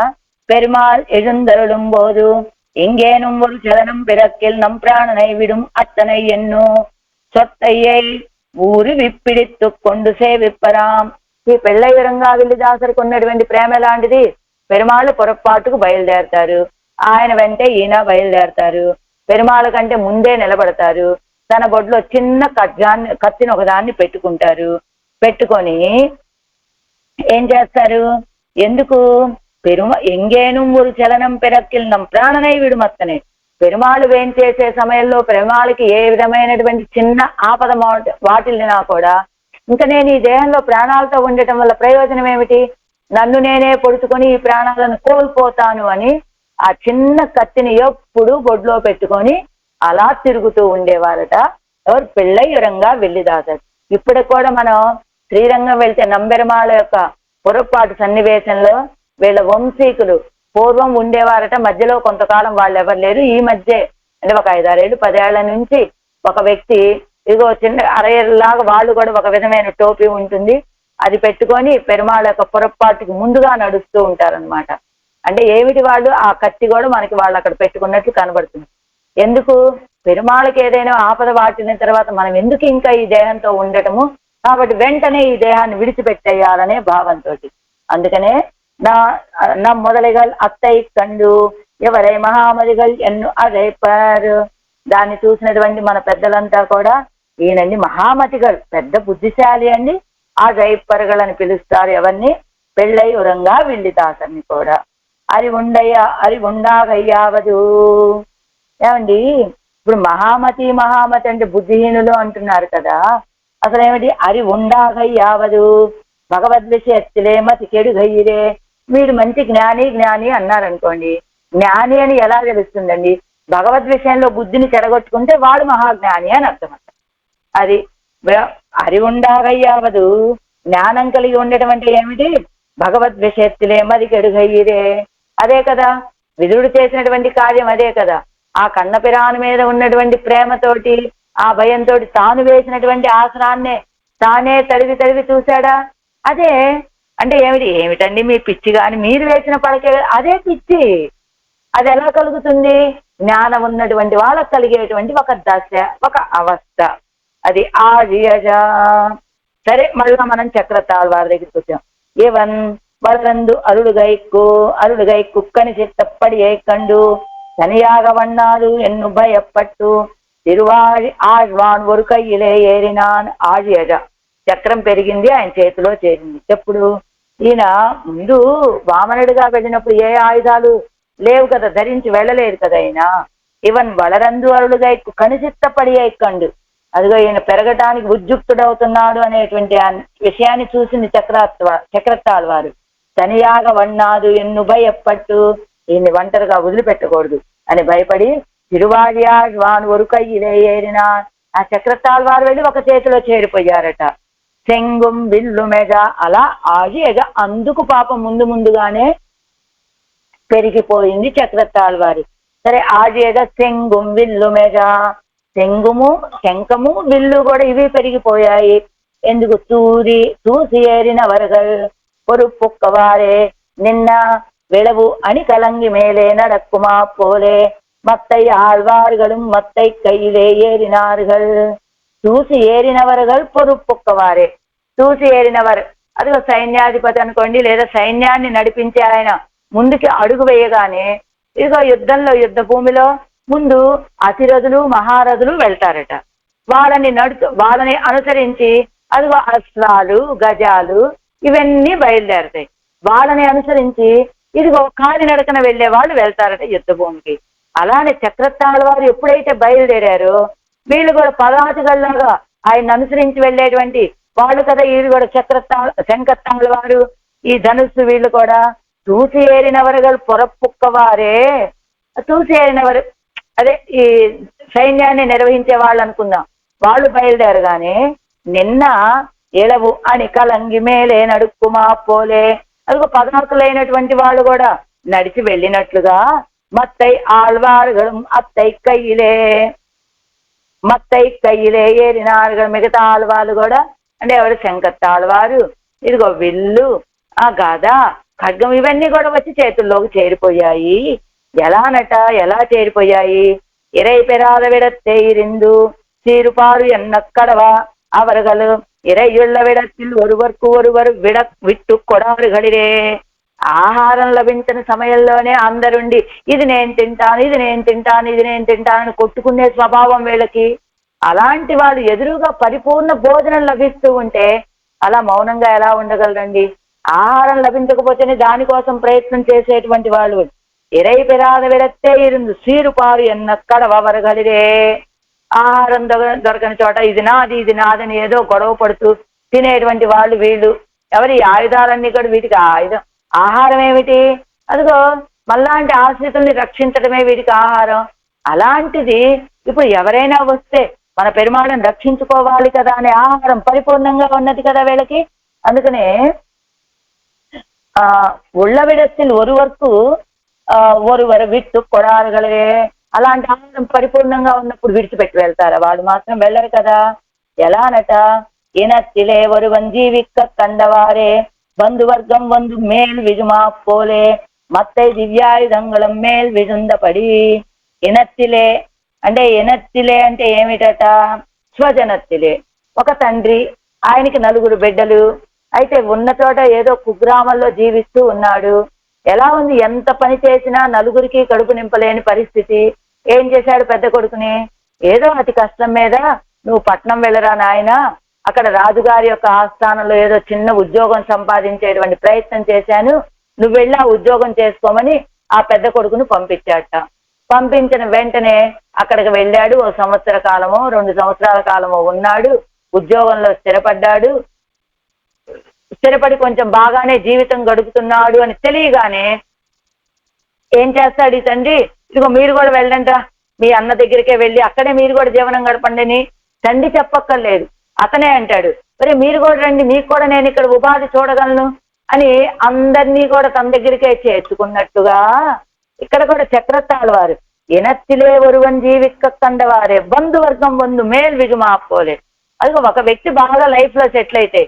పెరుమాள் எழுந்தருளும்போது எங்கேனும் ஒரு சலனம் பிறக்கில் நம் பிராணனை விடும் அத்தனை ఎన్నో சொத்தையை ఊరి విప్పిడిత్తు కొండు సేవిప్పరాం. ఈ పెళ్ళయ్యురంగా వెళ్ళి దాసరికి ఉన్నటువంటి ప్రేమ ఎలాంటిది? పెరుమాళ్ళు పొరపాటుకు బయలుదేరతారు, ఆయన వెంటే ఈయన బయలుదేరతారు. పెరుమాళ్ళ కంటే ముందే నిలబడతారు. తన బొడ్లో చిన్న కత్తిని ఒకదాన్ని పెట్టుకుంటారు. పెట్టుకొని ఏం చేస్తారు? ఎందుకు? ఎంగేను ஒரு చలనం పెరక్కిల్ నం ప్రాణనై విడుమత్తనే. పెరుమాళ్ళు వేం చేసే సమయంలో పెరుమాళ్ళకి ఏ విధమైనటువంటి చిన్న ఆపద వాటిల్లినా కూడా ఇంకా నేను ఈ దేహంలో ప్రాణాలతో ఉండటం వల్ల ప్రయోజనం ఏమిటి? నన్ను నేనే పొడుచుకొని ఈ ప్రాణాలను కోల్పోతాను అని ఆ చిన్న కత్తిని ఎప్పుడు బొడ్లో పెట్టుకొని అలా తిరుగుతూ ఉండేవారట ఎవరు? పెళ్ళయ్యురంగా వెళ్ళి దాసరు. ఇప్పుడు కూడా మనం శ్రీరంగం వెళ్తే నంబెరమాళ యొక్క పొరపాటు సన్నివేశంలో వీళ్ళ వంశీకులు పూర్వం ఉండేవారట. మధ్యలో కొంతకాలం వాళ్ళు ఎవరు లేరు. ఈ మధ్య అంటే ఒక 5-6 ఏళ్ళు 10 ఏళ్ల నుంచి ఒక వ్యక్తి ఇదిగో చిన్న అరయ్యలాగా వాళ్ళు కూడా ఒక విధమైన టోపీ ఉంటుంది, అది పెట్టుకొని పెరుమాళ యొక్క పొరపాటుకి ముందుగా నడుస్తూ ఉంటారనమాట. అంటే ఏమిటి? వాళ్ళు ఆ కత్తి కూడా మనకి వాళ్ళు అక్కడ పెట్టుకున్నట్లు కనబడుతుంది. ఎందుకు? పెరుమాళకి ఏదైనా ఆపద వాటిన తర్వాత మనం ఎందుకు ఇంకా ఈ దేహంతో ఉండటము? కాబట్టి వెంటనే ఈ దేహాన్ని విడిచిపెట్టేయాలనే భావంతో. అందుకనే నా మొదలగల్ అత్తై కండు ఎవరై మహామతిగల్ ఎన్ను అదైపారు. దాన్ని చూసినటువంటి మన పెద్దలంతా కూడా ఈయనండి మహామతిగల్, పెద్ద బుద్ధిశాలి అండి, ఆ జైపరగల్ అని పిలుస్తారు ఎవరిని? పెళ్ళై ఉరంగా విల్లితాసన్ని కూడా అరి ఉండాగయ్యావదు. ఏమండి ఇప్పుడు మహామతి అంటే బుద్ధిహీనులు అంటున్నారు కదా, అసలు ఏమిటి అరి ఉండాగయ్యావదు భగవద్విషయత్తులే మతి కెడుగయ్యిరే. మీరు మంచి జ్ఞాని అన్నారనుకోండి, జ్ఞాని అని ఎలా తెలుస్తుందండి? భగవద్ విషయంలో బుద్ధిని చెడగొట్టుకుంటే వాడు మహాజ్ఞాని అని అర్థం. అది అరి ఉండాగయ్యావదు, జ్ఞానం కలిగి ఉండటం అంటే ఏమిటి? భగవద్ విషయత్తులే మది కెడుగయ్యిరే. అదే కదా విదురుడు చేసినటువంటి కార్యం, అదే కదా. ఆ కన్నపిరాని మీద ఉన్నటువంటి ప్రేమతోటి, ఆ భయంతో తాను వేసినటువంటి ఆసనాన్నే తానే తడివి చూశాడా? అదే అంటే ఏమిటండి మీ పిచ్చి గాని, మీరు వేసిన పడకే అదే పిచ్చి. అది ఎలా కలుగుతుంది? జ్ఞానం ఉన్నటువంటి వాళ్ళకు కలిగేటువంటి ఒక దశ, ఒక అవస్థ, అది ఆర్యజ. సరే, మళ్ళా మనం చక్రతాళ్వారి దగ్గరికి వచ్చాం. ఇవన్ వలరందు అరుడుగై కుక్కని చిత్తప్పడి ఏకండు తనియాగ వన్నాడు ఎన్ను భయపట్టు తిరువాడి ఆళ్వాన్ ఒరుకయ్యిలే ఏరినాన్. ఆర్యజ చక్రం పెరిగింది, ఆయన చేతిలో చేరింది. ఎప్పుడు? ఈయన ముందు వామనుడిగా వెళ్ళినప్పుడు ఏ ఆయుధాలు లేవు కదా, ధరించి వెళ్ళలేదు కదా ఆయన. ఈవెన్ వలరందు అరుడుగా కనిచిత్తపడి ఎక్కండు, అదిగో ఈయన పెరగటానికి ఉద్యుక్తుడవుతున్నాడు అనేటువంటి విషయాన్ని చూసింది చక్రతాళ్వారు. తనియాగ వన్నాదు ఎన్ను భయపట్టు, ఈయన్ని ఒంటరిగా వదిలిపెట్టకూడదు అని భయపడి తిరువాడియాళ్వాన్ ఒరుకయ్యిలే ఏరినా. ఆ చక్రతాళ్వారు వెళ్ళి ఒక చేతిలో చేరిపోయారట. సెంగుం విల్లు మెజ, అలా ఆగి ఎగ అందుకు పాపం ముందుగానే పెరిగిపోయింది చక్రతాళ్వారు. సరే, ఆడియగా సెంగుం విల్లు మెజ, శంఖము విల్లు కూడా ఇవి పెరిగిపోయాయి. ఎందుకు? చూసి ఏరిన వరగల్ పొరుపుక్కవారే నిన్న విళవు అని కలంగి మేలే నడక్కుమా పోలే మత్తై ఆళ్వారుகளும் మత్తై కైలే ఏరినారుగల్. చూసి ఏరినవరుగల్ పొరుపుక్కవారే. చూసి ఏరినవారు అదిగో సైన్యాధిపతి అనుకోండి, లేదా సైన్యాన్ని నడిపించే ఆయన ముందుకి అడుగు వేయగానే ఇదిగో యుద్ధ భూమిలో ముందు అతిరథులు మహారథులు వెళ్తారట. వాళ్ళని అనుసరించి అదిగో అశ్వాలు గజాలు ఇవన్నీ బయలుదేరతాయి. వాళ్ళని అనుసరించి ఇదిగో కాలినడకన వెళ్లే వాళ్ళు వెళ్తారట యుద్ధ భూమికి. అలానే చక్రతాళ్వారు ఎప్పుడైతే బయలుదేరారో వీళ్ళు కూడా పదాతిగల్లాగా ఆయన అనుసరించి వెళ్ళేటువంటి వాళ్ళు కదా. వీళ్ళు కూడా శంఖతాళ్వారు, ఈ ధనుస్సు వీళ్ళు కూడా చూసి ఏరినవరుగల్ పొరపుక్కవారే. చూసి ఏరినవారు అదే ఈ సైన్యాన్ని నిర్వహించే వాళ్ళు అనుకుందాం. వాళ్ళు బయలుదేరగానే నిన్న ఎలవు అని కలంగి మేలే నడుక్కుమా పోలే, అదిగో పదార్థులైనటువంటి వాళ్ళు కూడా నడిచి వెళ్ళినట్లుగా మత్తై ఆళ్వారుగళం మత్తై కయ్యిలే ఏరినారుగళం. మిగతా ఆళ్వాళ్ళు కూడా అంటే ఎవరు? శంఖతాళ్వారు, ఇదిగో విల్లు, ఆ గద, ఖడ్గం ఇవన్నీ కూడా వచ్చి చేతుల్లోకి చేరిపోయాయి. ఎలా చేరిపోయాయి? ఇరై పెరాద విడత్తే ఇరిందు సీరుపారు ఎన్నక్కడవా అవరుగలు ఇరయ్యుళ్ళ విడத்தில் ఒరువరు విట్టు కొడారుగడిరే. ఆహారం లభించిన సమయంలోనే అందరుండి ఇది నేను తింటాను అని కొట్టుకునే స్వభావం వీళ్ళకి. అలాంటి వాళ్ళు ఎదురుగా పరిపూర్ణ భోజనం లభిస్తూ ఉంటే అలా మౌనంగా ఎలా ఉండగలరండి? ఆహారం లభించకపోతేనే దానికోసం ప్రయత్నం చేసేటువంటి వాళ్ళు. ఇరై పెరాద విడత్తే ఇరిందు సీరుపారు ఎన్నక్కడ వవరగలిరే. ఆహారం దొరకని చోట ఇది నాదని ఏదో గొడవ పడుతూ తినేటువంటి వాళ్ళు వీళ్ళు. ఎవరి ఆయుధాలన్నీ కూడా వీటికి ఆయుధం. ఆహారం ఏమిటి? అదిగో మళ్ళాంటి ఆశ్రితుల్ని రక్షించడమే వీటికి ఆహారం. అలాంటిది ఇప్పుడు ఎవరైనా వస్తే మన పెరుమాళను రక్షించుకోవాలి కదా అనే ఆహారం పరిపూర్ణంగా ఉన్నది కదా వీళ్ళకి. అందుకనే ఉళ్ళవిడத்தில் ఒరువరు విట్టు కొడారుగలే. అలాంటి ఆహారం పరిపూర్ణంగా ఉన్నప్పుడు విడిచిపెట్టి వెళ్తారా? వాడు మాత్రం వెళ్ళరు కదా. ఎలానట? ఇనత్తిలే ఒరువన్ జీవిక్క కండవారే బంధువర్గం వందు మేల్ విజుమా పోలే మత్తై దివ్యాయుధంగళం మేల్ విజుందపడి. ఇనత్తిలే అంటే ఏమిటట? స్వజనత్తిలే. ఒక తండ్రి, ఆయనకి 9 బిడ్డలు. అయితే ఉన్న చోట ఏదో కుగ్రామంలో జీవిస్తూ ఉన్నాడు. ఎలా ఉంది? ఎంత పని చేసినా 9కి కడుపు నింపలేని పరిస్థితి. ఏం చేశాడు పెద్ద కొడుకుని? ఏదో అతి కష్టం మీద నువ్వు పట్నం వెళ్ళరా నాయన, అక్కడ రాజుగారి యొక్క ఆస్థానంలో ఏదో చిన్న ఉద్యోగం సంపాదించేటువంటి ప్రయత్నం చేశాను, నువ్వు వెళ్ళి ఆ ఉద్యోగం చేసుకోమని ఆ పెద్ద కొడుకును పంపించాట. పంపించిన వెంటనే అక్కడికి వెళ్ళాడు. 1 సంవత్సర కాలమో 2 సంవత్సరాల కాలమో ఉన్నాడు, ఉద్యోగంలో స్థిరపడ్డాడు. స్థిరపడి కొంచెం బాగానే జీవితం గడుపుతున్నాడు అని తెలియగానే ఏం చేస్తాడు ఈ తండ్రి, ఇదిగో మీరు కూడా వెళ్ళండి, మీ అన్న దగ్గరికే వెళ్ళి అక్కడే మీరు కూడా జీవనం గడపండి అని తండ్రి చెప్పక్కర్లేదు, అతనే అంటాడు, మరి మీరు కూడా రండి, మీకు కూడా నేను ఇక్కడ ఉపాధి చూడగలను అని అందరినీ కూడా తన దగ్గరికే చేర్చుకున్నట్టుగా ఇక్కడ కూడా చక్రతాళ్ వారు ఇనత్తిలే ఒరువన్ జీవిక కండవారే బంధువర్గం వందు మేల్ విజుమాపోలే. అది ఒక వ్యక్తి బాగా లైఫ్ లో సెటిల్ అయితే,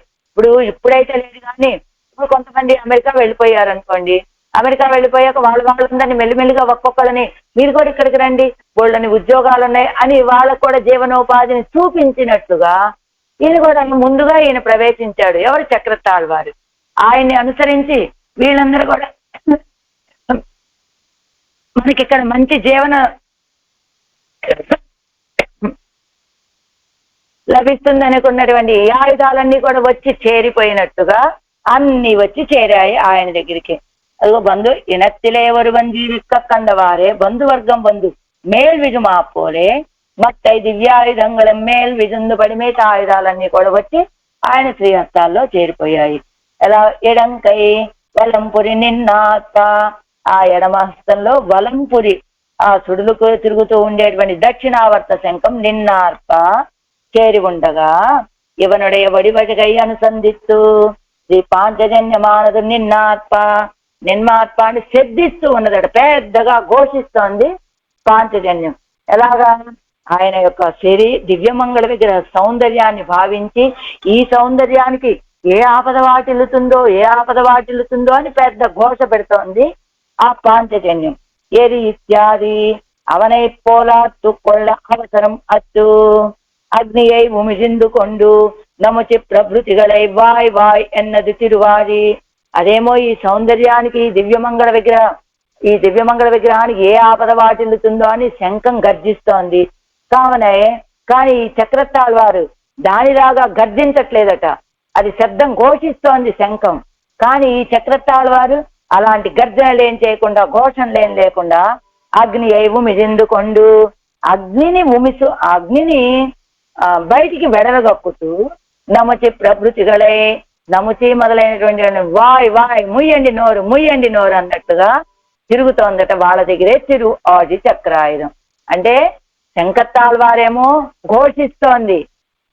ఇప్పుడైతే లేదు కానీ ఇప్పుడు కొంతమంది అమెరికా వెళ్ళిపోయారు అనుకోండి, అమెరికా వెళ్ళిపోయాక వాళ్ళందరినీ మెల్లిమెల్లిగా ఒక్కొక్కరిని మీరు కూడా ఇక్కడికి రండి, వాళ్ళని ఉద్యోగాలు ఉన్నాయి అని వాళ్ళకు కూడా జీవనోపాధిని చూపించినట్టుగా ఈయన కూడా ముందుగా ఈయన ప్రవేశించాడు. ఎవరు? చక్రతాళ్ వారు. ఆయన్ని అనుసరించి వీళ్ళందరూ కూడా మనకి ఇక్కడ మంచి జీవన లభిస్తుంది అనుకున్నటువంటి ఈ ఆయుధాలన్నీ కూడా వచ్చి చేరిపోయినట్టుగా అన్ని వచ్చి చేరాయి ఆయన దగ్గరికి. అదిగో బంధు ఇనత్తిలే ఒరువన్ జీవిక కండవారే బంధువర్గం బంధు మేల్ విజుమాపోలే మత్తై దివ్యాయుధంగళం మేల్ విజుందు పడి మిగతా ఆయుధాలన్నీ కూడా వచ్చి ఆయన శ్రీహస్తాల్లో చేరిపోయాయి. ఎలా? ఎడంకై వలంపురి నిన్నాత్త, ఆ ఎడమ హస్తంలో వలంపురి ఆ సుడులకు తిరుగుతూ ఉండేటువంటి దక్షిణావర్త శంఖం నిన్నార్ప చేరి ఉండగా ఇవనుடைய వడివడిగై అనుసంధిస్తూ శ్రీ పాంచజన్యమానదు నిన్నార్ప నిన్మార్ప అని శబ్దిస్తూ ఉన్నదట, పెద్దగా ఘోషిస్తోంది పాంచజన్యం. ఎలాగా? ఆయన యొక్క దివ్యమంగళ విగ్రహ సౌందర్యాన్ని భావించి ఈ సౌందర్యానికి ఏ ఆపద వాటిల్లుతుందో అని పెద్ద ఘోష పెడుతోంది ఆ పాంచజన్యం. ఏది ఇత్యాది అవనై పోలాత్తు కొళ్ళ అవసరం అత్తు అగ్నియై ఉమిజిందు కొండు నముచి ప్రభృతిగలై వాయ్ వాయ్ ఎన్నది తిరువారి. అదేమో ఈ సౌందర్యానికి ఈ దివ్యమంగళ విగ్రహానికి ఏ ఆపద వాటిల్లుతుందో అని శంఖం గర్జిస్తోంది. కానీ ఈ చక్రతాళ్ వారు దానిలాగా గర్జించట్లేదట, అది శబ్దం ఘోషిస్తోంది శంఖం. కానీ ఈ చక్రతాళ్ వారు అలాంటి గర్జనలేం చేయకుండా, ఘోషణలేం లేకుండా అగ్ని అయి ఉమిజిందుకొండు అగ్నిని బయటికి వెడలగక్కుతూ నముచి ప్రభృతిగలై నముచి మొదలైనటువంటి వాయ్ వాయ్ ముయ్యండి నోరు అన్నట్టుగా తిరుగుతోందట వాళ్ళ దగ్గరే ఆది చక్రాయుధం. అంటే శంకర్తాళ్ వారేమో ఘోషిస్తోంది,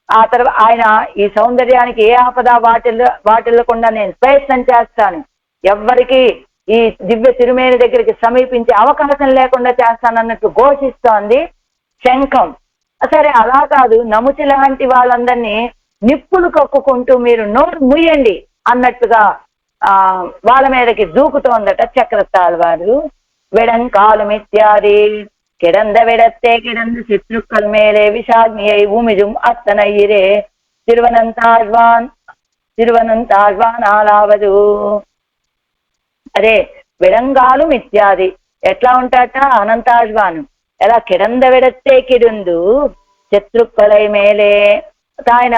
ఆ తర్వాత ఆయన ఈ సౌందర్యానికి ఏ ఆపద వాటిల్లకుండా నేను ప్రయత్నం చేస్తాను, ఎవ్వరికి ఈ దివ్య తిరుమేని దగ్గరికి సమీపించే అవకాశం లేకుండా చేస్తానన్నట్టు ఘోషిస్తోంది శంఖం. సరే అలా కాదు, నముచి లాంటి వాళ్ళందరినీ నిప్పులు కక్కుకుంటూ మీరు నోరు ముయ్యండి అన్నట్టుగా వాళ్ళ మీదకి దూకుతోందట చక్రతాళ్ వారు. వెడంకాలు మిత్యాది కిడంద విడత్తే కిడంద శత్రుక్కల్ మేలే విషాగ్నియై ఉమిజుం అత్తనయ్యిరే తిరువనంతాழ்వాన్ ఆలావదు. అరే విడంగాలు మిత్యాది ఎట్లా ఉంటాట అనంతాழ்వాను, ఎలా కిడంద విడత్తే కిడుందు శత్రుక్కలై మేలే. ఆయన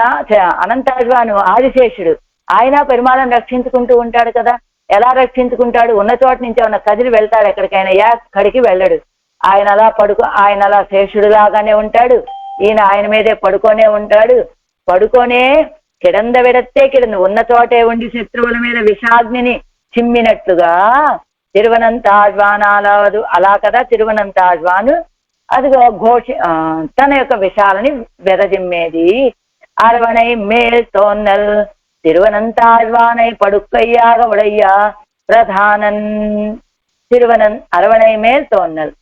అనంతాழ்వాను ఆదిశేషుడు, ఆయన పెరుమాళను రక్షించుకుంటూ ఉంటాడు కదా. ఎలా రక్షించుకుంటాడు? ఉన్న చోట నుంచి ఏమన్నా కదిలి వెళ్తాడు ఎక్కడికైనా? ఎక్కడికి వెళ్ళడు. ఆయన అలా శేషుడు లాగానే ఉంటాడు. ఈయన ఆయన మీదే పడుకొనే ఉంటాడు. పడుకొనే కిడంద విడత్తే కిడంద ఉన్న చోటే ఉండి శత్రువుల మీద విషాగ్నిని చిమ్మినట్టుగా తిరువనంతాழ்వానాలవదు. అలా కదా తిరువనంతాழ்వాను అదిగో తన యొక్క విషాలని వెదజిమ్మేది. அரவணை மேல் தோன்னல் திருவனந்தாழ்வானை படுக்கையாக உடைய பிரதானன் அரவணை மேல் தோன்னல்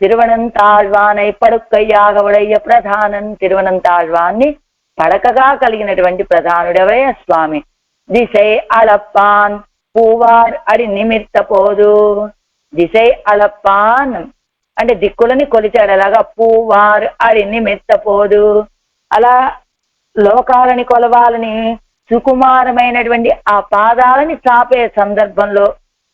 తిరువనంతాళ్వానై పడుక్కయ్యాగ ఉడయ్య ప్రధానన్. తిరువనంతాళ్వాన్ని పడకగా కలిగినటువంటి ప్రధానుడవే స్వామి. దిశై అళప్పాన్ పూవార్ అడి నిమిత్త పోదు. దిశై అళప్పాన్ అంటే దిక్కులని కొలిచాడు. అలాగా పూవార్ అడి నిమిత్త పోదు. అలా లోకాలని కొలవాలని సుకుమారమైనటువంటి ఆ పాదాలని చాపే సందర్భంలో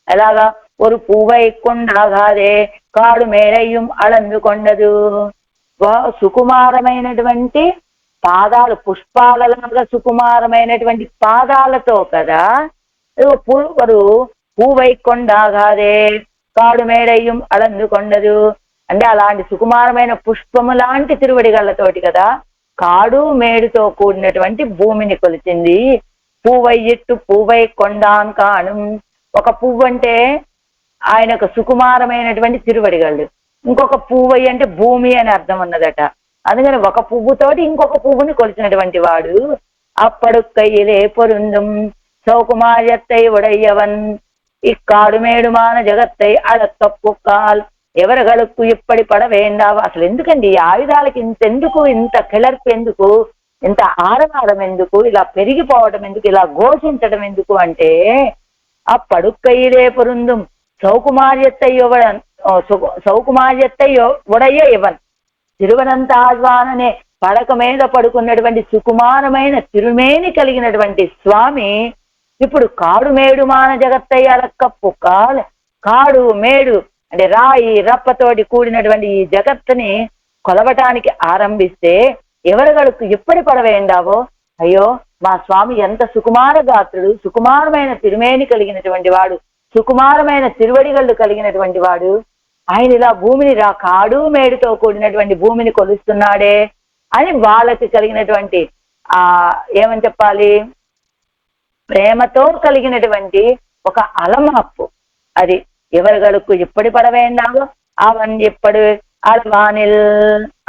ఎలాగా ஒரு பூவை கொண்டாగాదే కాడు మేరయ్యం అళందు కొండదు. సుకుమారమైనటువంటి పాదాలు పుష్పాలలాగా సుకుమారమైనటువంటి పాదాలతో కదా వారు పూవై కొండాగాదే కాడు మేడయ్యం అలందుకొండదు అంటే అలాంటి సుకుమారమైన పుష్పము లాంటి తిరువడిగళ్లతోటి కదా కాడు మేడుతో కూడినటువంటి భూమిని కొలిచింది. పూవై ఇట్టు పూవై కొండాన్ కాణం. ఒక పువ్వు అంటే ఆయనకు సుకుమారమైనటువంటి తిరువడిగళ్ళు, ఇంకొక పువ్వు అంటే భూమి అని అర్థం ఉన్నదట. అందుకని ఒక పువ్వుతోటి ఇంకొక పువ్వుని కొలిచినటువంటి వాడు. అప్పుడు కయ్యలే పొరుందుం సౌకుమార్యత్తై ఉడయ్యవన్ ఇక్కాడుమేడుమాన జగత్తై అడక్కప్పుకాల్ ఎవరగలుక్కు ఇప్పటి పడవేందావా. అసలు ఎందుకండి ఈ ఆయుధాలకి ఇంతెందుకు, ఇంత కిలర్పు ఎందుకు, ఇంత ఆరవారం ఎందుకు, ఇలా పెరిగిపోవడం ఎందుకు, ఇలా ఘోషించడం ఎందుకు అంటే అప్పుడు కయ్యలే పొరుందుం సౌకుమార్యత్తై ఉడయ్య ఇవన్ తిరువనంతాழ்వాననే పడక మీద పడుకున్నటువంటి సుకుమారమైన తిరుమేని కలిగినటువంటి స్వామి ఇప్పుడు కాడు మేడు మాన జగత్తయ్య అలక్కప్పు కాడు మేడు అంటే రాయి రప్పతోటి కూడినటువంటి ఈ జగత్తుని కొలవటానికి ఆరంభిస్తే ఎవరగడుకు ఎప్పటి పడవేండావో. అయ్యో మా స్వామి ఎంత సుకుమార గాత్రుడు, సుకుమారమైన తిరుమేని కలిగినటువంటి వాడు, సుకుమారమైన తిరువడిగళ్ళు కలిగినటువంటి వాడు. ఆయన ఇలా భూమిని కాడు మేడుతో కూడినటువంటి భూమిని కొలుస్తున్నాడే అని వాళ్ళకి కలిగినటువంటి ఏమని చెప్పాలి, ప్రేమతో కలిగినటువంటి ఒక అలమాప్పు. అది ఎవరుగడుకు ఇప్పటి పడవేండావో అవన్ ఎప్పుడు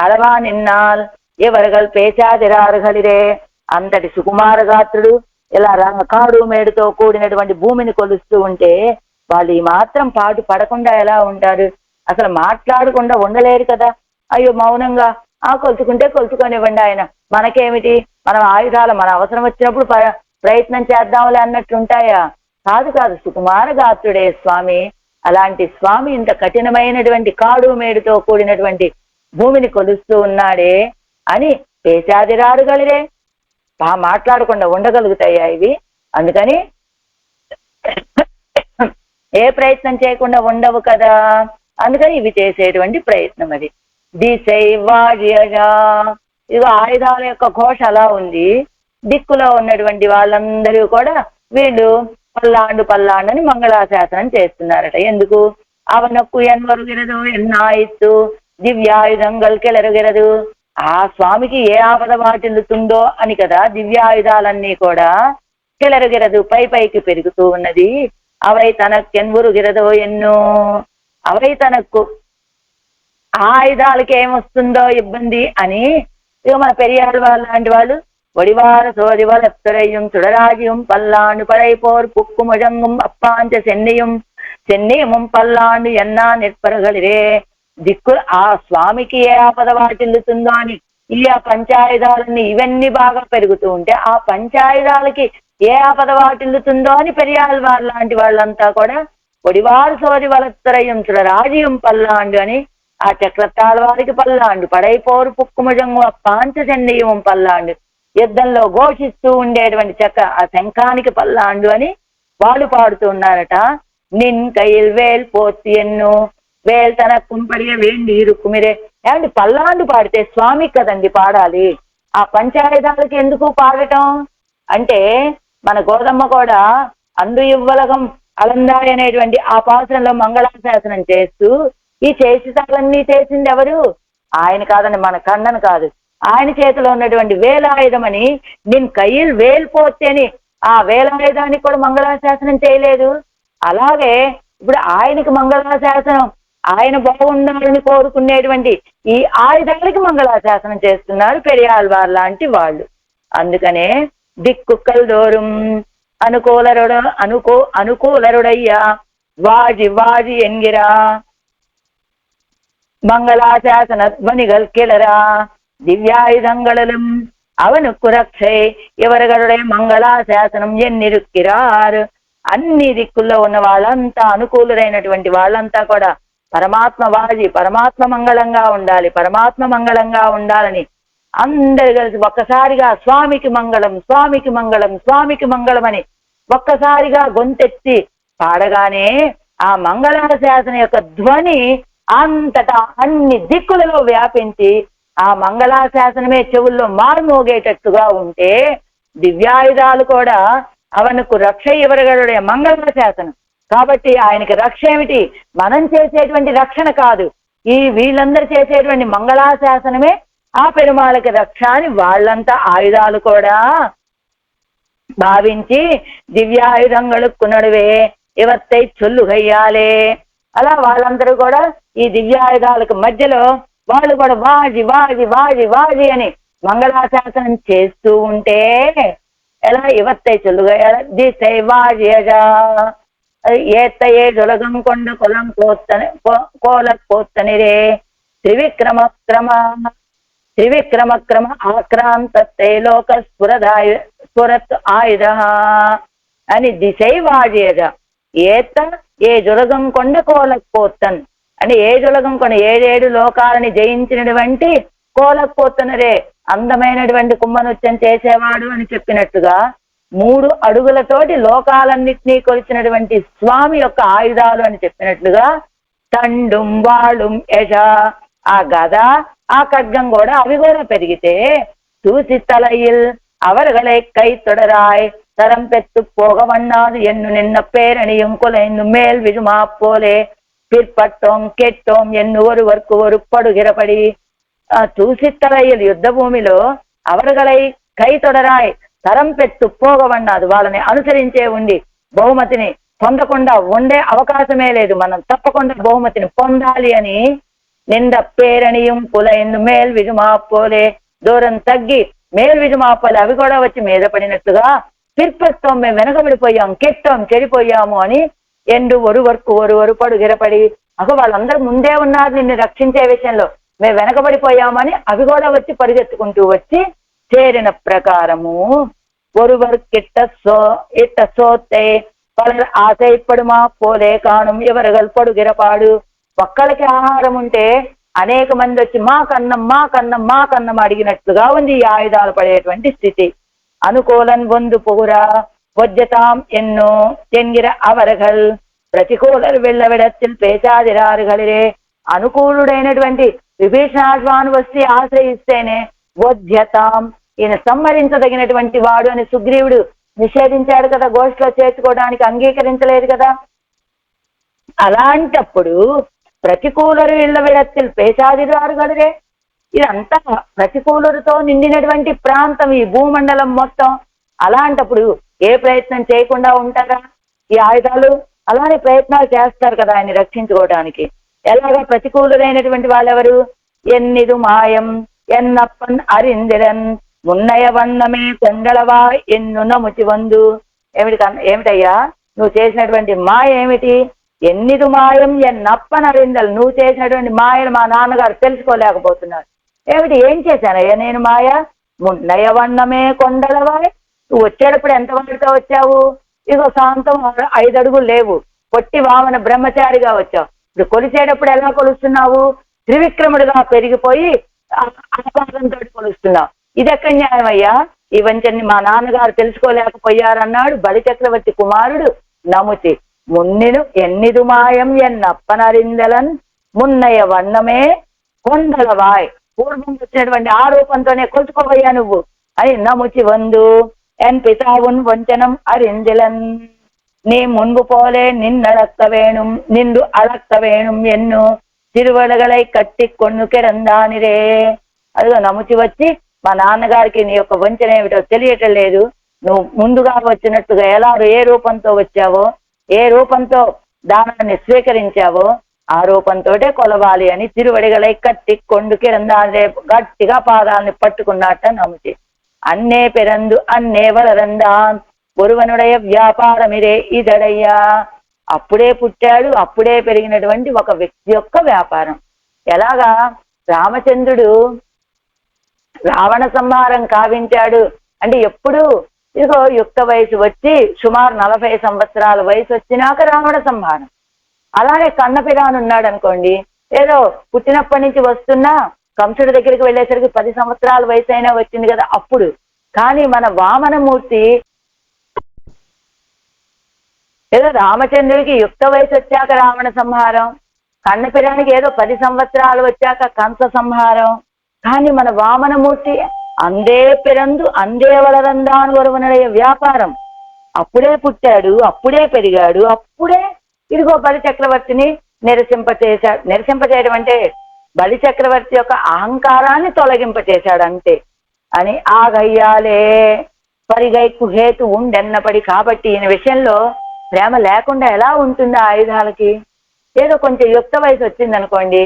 అలవా నిన్నాల్ ఎవరుగల్ పేచాదిరారుగలిరే. అంతటి సుకుమార గాత్రుడు ఇలా కాడు మేడుతో కూడినటువంటి భూమిని కొలుస్తూ ఉంటే వాళ్ళు ఈ మాత్రం పాటు పడకుండా ఎలా ఉంటారు, అసలు మాట్లాడకుండా ఉండలేరు కదా. అయ్యో మౌనంగా కొలుచుకుంటే కొలుచుకొనివ్వండి, ఆయన మనకేమిటి, మనం ఆయుధాలు మన అవసరం వచ్చినప్పుడు ప్రయత్నం చేద్దాంలే అన్నట్లుంటాయా. కాదు కాదు, సుకుమార గాత్రుడే స్వామి. అలాంటి స్వామి ఇంత కఠినమైనటువంటి కాడు మేడుతో కూడినటువంటి భూమిని కొలుస్తూ ఉన్నాడే అని పేచాదిరారుగలిరే. మాట్లాడకుండా ఉండగలుగుతాయా ఇవి? అందుకని ఏ ప్రయత్నం చేయకుండా ఉండవు కదా, అందుకని ఇవి చేసేటువంటి ప్రయత్నం. అది దిశైవార్యగా ఇదిగో ఆయుధాల యొక్క ఘోష అలా ఉంది. దిక్కులో ఉన్నటువంటి వాళ్ళందరూ కూడా వీళ్ళు పల్లాండు అని మంగళాశాసనం చేస్తున్నారట. ఎందుకు? అవనక్కు ఎన్వరుగిరదు ఎన్నాయిత్తు దివ్యాయుధంగల్ కెలరుగిరదు. ఆ స్వామికి ఏ ఆపద వాటిల్లుతుందో అని కదా దివ్యాయుధాలన్నీ కూడా కెలరుగిరదు పైకి పెరుగుతూ ఉన్నది. అవై తనకెన్వరుగిరదో ఎన్నో అవై తనకు ఆ ఆయుధాలకి ఏమొస్తుందో ఇబ్బంది అని ఇక మన పెరియాళ్ళ వాళ్ళ లాంటి వాళ్ళు ఒడివార సోదివలెత్తరయ్యం చుడరాజ్యం పల్లాండు పడైపోర్ పుక్కు ముజంగం అప్పాంచ చెన్నీయం పల్లాండు ఎన్నా నిర్పరగలిరే. దిక్కు ఆ స్వామికి ఏ ఆపద వాటిల్లుతుందో అని ఈ పంచాయుధాలన్నీ ఇవన్నీ బాగా పెరుగుతూ ఉంటే ఆ పంచాయుధాలకి ఏ ఆపద వాటిల్లుతుందో అని పెరియాళ్ళ వాళ్ళ లాంటి వాళ్ళంతా కూడా ఒడివారు సోది వలత్తరయ్యం చుడరాజ్యం పల్లాండు అని ఆ చక్రతాళ వారికి పల్లాండు పడైపోరు పుక్కుమజంగు అప్పాంచ చెన్నీయం పల్లాండు యుద్ధంలో ఘోషిస్తూ ఉండేటువంటి ఆ శంఖానికి పల్లాండు అని వాళ్ళు పాడుతూ ఉన్నారట. నిన్ కైల్ వేల్ పోతి ఎన్ను వేల్ తన కుంపడియ వేండి రుక్కుమిరే. ఏమంటే పల్లాండు పాడితే స్వామి కదండి పాడాలి, ఆ పంచాయుధాలకి ఎందుకు పాడటం అంటే మన గోదమ్మ కూడా అందు ఇవ్వలగం అలందాయి అనేటువంటి ఆ పాత్రలో మంగళాశాసనం చేస్తూ ఈ చేసితాలన్నీ చేసింది ఎవరు? ఆయన కాదండి, మన కన్నను కాదు, ఆయన చేతిలో ఉన్నటువంటి వేలాయుధం అని నేను కయ్యిల్ వేల్పోతే అని ఆ వేలాయుధానికి కూడా మంగళాశాసనం చేయలేదు. అలాగే ఇప్పుడు ఆయనకి మంగళాశాసనం, ఆయన బాగుండాలని కోరుకునేటువంటి ఈ ఆయుధాలకి మంగళాశాసనం చేస్తున్నారు పెరియాళ్వార్ లాంటి వాళ్ళు. అందుకనే దిక్కుక్కల్ దోరుం అనుకూలరుడయ్యా వాజి ఎన్గిరా మంగళాశాసన ధ్వనిగల్ కిలరా దివ్యాయుధంగళலும் அவனுக்கு రక్షై ఎవరగరుడే మంగళాశాసనం ఎన్నిరుక్కిరారు. అన్ని దిక్కుల్లో ఉన్న వాళ్ళంతా అనుకూలురైనటువంటి వాళ్ళంతా కూడా పరమాత్మ మంగళంగా ఉండాలి, పరమాత్మ మంగళంగా ఉండాలని అందరు కలిసి ఒక్కసారిగా స్వామికి మంగళం స్వామికి మంగళం స్వామికి మంగళం అని ఒక్కసారిగా గొంతెత్తి పాడగానే ఆ మంగళాశాసన యొక్క ధ్వని అంతటా అన్ని దిక్కులలో వ్యాపించి ఆ మంగళాశాసనమే చెవుల్లో మారుమోగేటట్టుగా ఉంటే దివ్యాయుధాలు కూడా అవనకు రక్ష ఇవ్వగలడే మంగళాశాసనం. కాబట్టి ఆయనకి రక్ష ఏమిటి? మనం చేసేటువంటి రక్షణ కాదు, ఈ వీళ్ళందరూ చేసేటువంటి మంగళాశాసనమే ఆ పెరుమాళకి రక్ష అని వాళ్ళంతా ఆయుధాలు కూడా భావించి దివ్యాయుధంగళుక్కు నడువే ఇవత్తై చొల్లుగయ్యాలే. అలా వాళ్ళందరూ కూడా ఈ దివ్యాయుధాలకు మధ్యలో వాళ్ళు కూడా వాజి వాజి వాజి వాజి అని మంగళాశాసనం చేస్తూ ఉంటే ఎలా ఇవత్తై చొల్లుగయ్యాల దిశై వాజియజా ఏత్తయే జొలగం కొండ కొలం కోల కోత్తనిరే త్రివిక్రమ ఆక్రాంతై లోక స్ఫురత్ ఆయుధ అని దిశై వాజేజ ఏత ఏ జొలగం కొండ కోలక్పోత్తన్ అని ఏ జొలగం కొండ 7 లోకాలని జయించినటువంటి కోలక్పోత్తనరే అందమైనటువంటి కుంభనృత్యం చేసేవాడు అని చెప్పినట్టుగా 3 అడుగులతోటి లోకాలన్నింటినీ కొలిచినటువంటి స్వామి యొక్క ఆయుధాలు అని చెప్పినట్లుగా తండుం వాళుం యజ ఆ గద ఆ ఖడ్గం కూడా అవి కూడా పెరిగితే చూసి తలయిల్ அவர்களை கை தொடராய் தரம் பெற்று போக வண்ணாது என்னு நின்ன பேரணியும் குலைந்து மேல் விழுமா போலே பிற்பட்டோம் கெட்டோம் ఎన్ను ஒருவருக்கு ஒரு పడుగిరపడి చూసిత్తలయ్యలు యుద్ధ భూమిలో అవరగలై కై తొడరాయ్ తరం పెట్టు పోగవన్నాదు వాళ్ళని అనుసరించే ఉండి బహుమతిని పొందకుండా ఉండే అవకాశమే లేదు, మనం తప్పకుండా బహుమతిని పొందాలి అని నింద పేరణియం కులైందు మేల్ విజుమాపోలే దూరం తగ్గి మేల్ విజుమాపోలే అవి కూడా వచ్చి మీద పడినట్టుగా పిర్పత్వం మేము వెనకబడిపోయాం, కెట్టాం, చెడిపోయాము అని ఎండు ఒరువరు పడుగిరపడి వాళ్ళందరూ ముందే ఉన్నారు నిన్ను రక్షించే విషయంలో, మేము వెనకబడిపోయామని అవి కూడా వచ్చి పరిగెత్తుకుంటూ వచ్చి చేరిన ప్రకారము ஒருவர் இட்ட சோத்தை பலர் ఆశయపడుమా పోలే కాణం ఎవరగల్ పడుగిరపాడు. ఒక్కళ్ళకి ఆహారం ఉంటే అనేక మంది వచ్చి మా కన్నం అడిగినట్లుగా ఉంది ఈ ఆయుధాలు పడేటువంటి స్థితి. అనుకూలన్ బొందు పొగురా వజ్జతాం ఎన్నో తెంగిర అవరగల్ ప్రతికూలరు వెళ్ళవిడத்தில் పేచాదిరారుగలిరే. అనుకూలుడైనటువంటి విభీషణాశ్వాన్ని వచ్చి ఆశ్రయిస్తేనే వజ్జతాం ఈయన సంహరించదగినటువంటి వాడు అని సుగ్రీవుడు నిషేధించాడు కదా, గోష్ఠిలో చేర్చుకోవడానికి అంగీకరించలేదు కదా. అలాంటప్పుడు ప్రతికూలరు ఇళ్ల విడత్తిల్ పేశాదిరారుగలరే, ఇదంతా ప్రతికూలరుతో నిండినటువంటి ప్రాంతం ఈ భూమండలం మొత్తం. అలాంటప్పుడు ఏ ప్రయత్నం చేయకుండా ఉంటారా ఈ ఆయుధాలు? అలానే ప్రయత్నాలు చేస్తారు కదా ఆయన్ని రక్షించుకోవడానికి. ఎలాగా ప్రతికూలుడైనటువంటి వాళ్ళెవరు? ఎన్నిదు మాయం ఎన్నప్పన్ అరిందిరన్ మున్నయ వన్నమే కొండలవా ఎన్ను నముచి వందు. ఏమిటయ్యా నువ్వు చేసినటువంటి మాయ ఏమిటి? ఎన్నిదు మాయం ఎన్నప్పన్ అరిందలు, నువ్వు చేసినటువంటి మాయను మా నాన్నగారు తెలుసుకోలేకపోతున్నారు. ఏమిటి, ఏం చేశానయ్యా నేను మాయ? మున్నయ వన్నమే కొండలవా, నువ్వు వచ్చేటప్పుడు ఎంత వాడితో వచ్చావు? ఇగో శాంతం 5 అడుగులు లేవు, పొట్టి వామన బ్రహ్మచారిగా వచ్చావు. ఇప్పుడు కొలిసేటప్పుడు ఎలా కొలుస్తున్నావు? త్రివిక్రముడిగా పెరిగిపోయి ఆకాశంతో కొలుస్తున్నావు. ఇది ఎక్కడ న్యాయం అయ్యా? ఈ వంచన్ని మా నాన్నగారు తెలుసుకోలేకపోయారన్నాడు బలి చక్రవర్తి కుమారుడు నముచి. మున్నిను ఎన్నిదు మాయం ఎన్నప్పనరిందలన్ మున్నయ వన్నమే కొండలవాయ్, పూర్వం వచ్చినటువంటి ఆరోపంతోనే కొలుచుకోవయ్యా నువ్వు అని నముచి వందు. ఎన్ పితావున్ వంచనం అరిందిలన్ நீ முன்பு போலே நின்னளக்க வேணும் நின்று அளக்க வேணும் ఎన్ను తిరువడగలై కట్టి కొన్ను కెరందానిరే. అదిగో నముచి వచ్చి మా నాన్నగారికి నీ యొక్క వంచన ఏమిటో తెలియటం లేదు, నువ్వు ముందుగా వచ్చినట్టుగా ఎలా ఏ రూపంతో వచ్చావో, ఏ రూపంతో దానాన్ని స్వీకరించావో ఆ రూపంతోటే కొలవాలి అని తిరువడిగలై కట్టి కొండు కిరందానిరే గట్టిగా పాదాలని పట్టుకున్నట్ట నముచి. అన్నే పెరందు అన్నే వలరందాన్ ఒరువనుడయ వ్యాపారమిరే ఇదడయ్యా. అప్పుడే పుట్టాడు, అప్పుడే పెరిగినటువంటి ఒక వ్యక్తి యొక్క వ్యాపారం. ఎలాగా రామచంద్రుడు రావణ సంహారం కావించాడు అంటే ఎప్పుడు? ఇదిగో యుక్త వయసు వచ్చి సుమారు 40 సంవత్సరాల వయసు వచ్చినాక రావణ సంహారం. అలానే కన్నపిరాను ఉన్నాడు అనుకోండి, ఏదో పుట్టినప్పటి నుంచి వస్తున్నా కంసుడి దగ్గరికి వెళ్ళేసరికి 10 సంవత్సరాల వయసు అయినా వచ్చింది కదా అప్పుడు. కానీ మన వామనమూర్తి ఏదో రామచంద్రుడికి యుక్త వయసు వచ్చాక రావణ సంహారం, కన్నపిరానికి ఏదో 10 సంవత్సరాలు వచ్చాక కంస సంహారం. కానీ మన వామనమూర్తి అందే పిరందు అందే వలరందాను వరవనడయ వ్యాపారం. అప్పుడే పుట్టాడు, అప్పుడే పెరిగాడు, అప్పుడే ఇదిగో బలి చక్రవర్తిని నిరసింపచేశాడు. నిరసింపచేయడం అంటే బలి చక్రవర్తి యొక్క అహంకారాన్ని తొలగింపచేశాడు అంతే అని. ఆగయ్యాలే పరిగైకు హేతు ఉండెన్నపడి. కాబట్టి ఈయన విషయంలో ప్రేమ లేకుండా ఎలా ఉంటుంది ఆ ఆయుధాలకి? ఏదో కొంచెం యుక్త వయసు వచ్చింది అనుకోండి,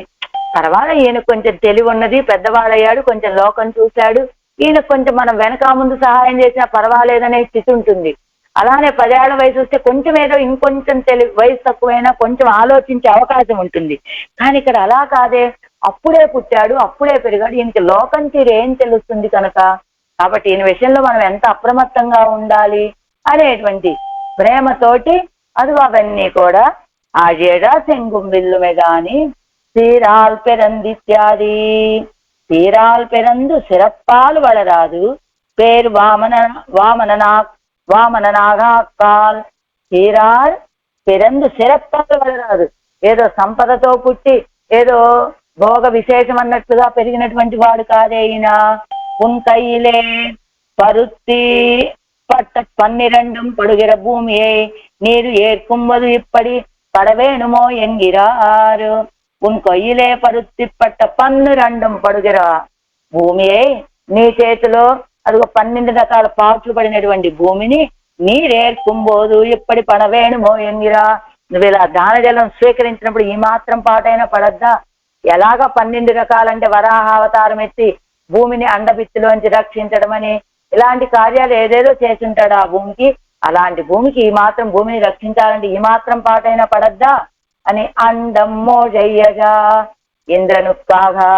తర్వాత ఈయన కొంచెం తెలివి ఉన్నది, పెద్దవాడయ్యాడు, కొంచెం లోకం చూశాడు, ఈయన కొంచెం మనం వెనక ముందు సహాయం చేసినా పర్వాలేదనే స్థితి ఉంటుంది. అలానే 10 ఏళ్ల వయసు వస్తే కొంచెం ఏదో ఇంకొంచెం వయసు తక్కువైనా కొంచెం ఆలోచించే అవకాశం ఉంటుంది. కానీ ఇక్కడ అలా కాదే, అప్పుడే పుట్టాడు, అప్పుడే పెరిగాడు, ఈయనకి లోకం తీరు ఏం తెలుస్తుంది కనుక. కాబట్టి ఈయన విషయంలో మనం ఎంత అప్రమత్తంగా ఉండాలి అనేటువంటి ప్రేమతోటి అదిగో అవన్నీ కూడా ఆజేడా సెంగుం విల్లుమే గాని సీరాల్ పెరందిత్యాది. సీరాల్ పెరందు సిరప్పాలు వడరాదు పేరు వామననాగాకాల్. సీరాల్ పెరందు సిరప్పాలు వడరాదు. ఏదో సంపదతో పుట్టి ఏదో భోగ విశేషం అన్నట్టుగా పెరిగినటువంటి వాడు కాదే ఈయన. ఉన్కైలే పరుత్తి పట్ట 12 పడుగిర భూమియే నీరు ఏర్కుమ్మదు ఇప్పటి పడవేణుమో ఎంగిరారు. ఉన్కొయ్యిలే పరుత్తి పట్ట 12 పడుగిర భూమియే, నీ చేతిలో అదిగో 12 రకాల పాట్లు పడినటువంటి భూమిని నీరేర్కుంబోదు ఇప్పటి పడవేణుమో ఎంగిరా. నువ్వు ఇలా దాన జలం స్వీకరించినప్పుడు ఈ మాత్రం పాటైనా పడద్దా? ఎలాగా 12 రకాలంటే వరాహావతారం ఎత్తి భూమిని అండబిత్తిలోంచి రక్షించడం అని ఇలాంటి కార్యాలు ఏదేదో చేస్తుంటాడు ఆ భూమికి. అలాంటి భూమికి ఈ మాత్రం భూమిని రక్షించాలంటే ఈ మాత్రం పాటైనా పడద్దా అని. అండం మోజయ్యజా ఇంద్రనుక్కాగా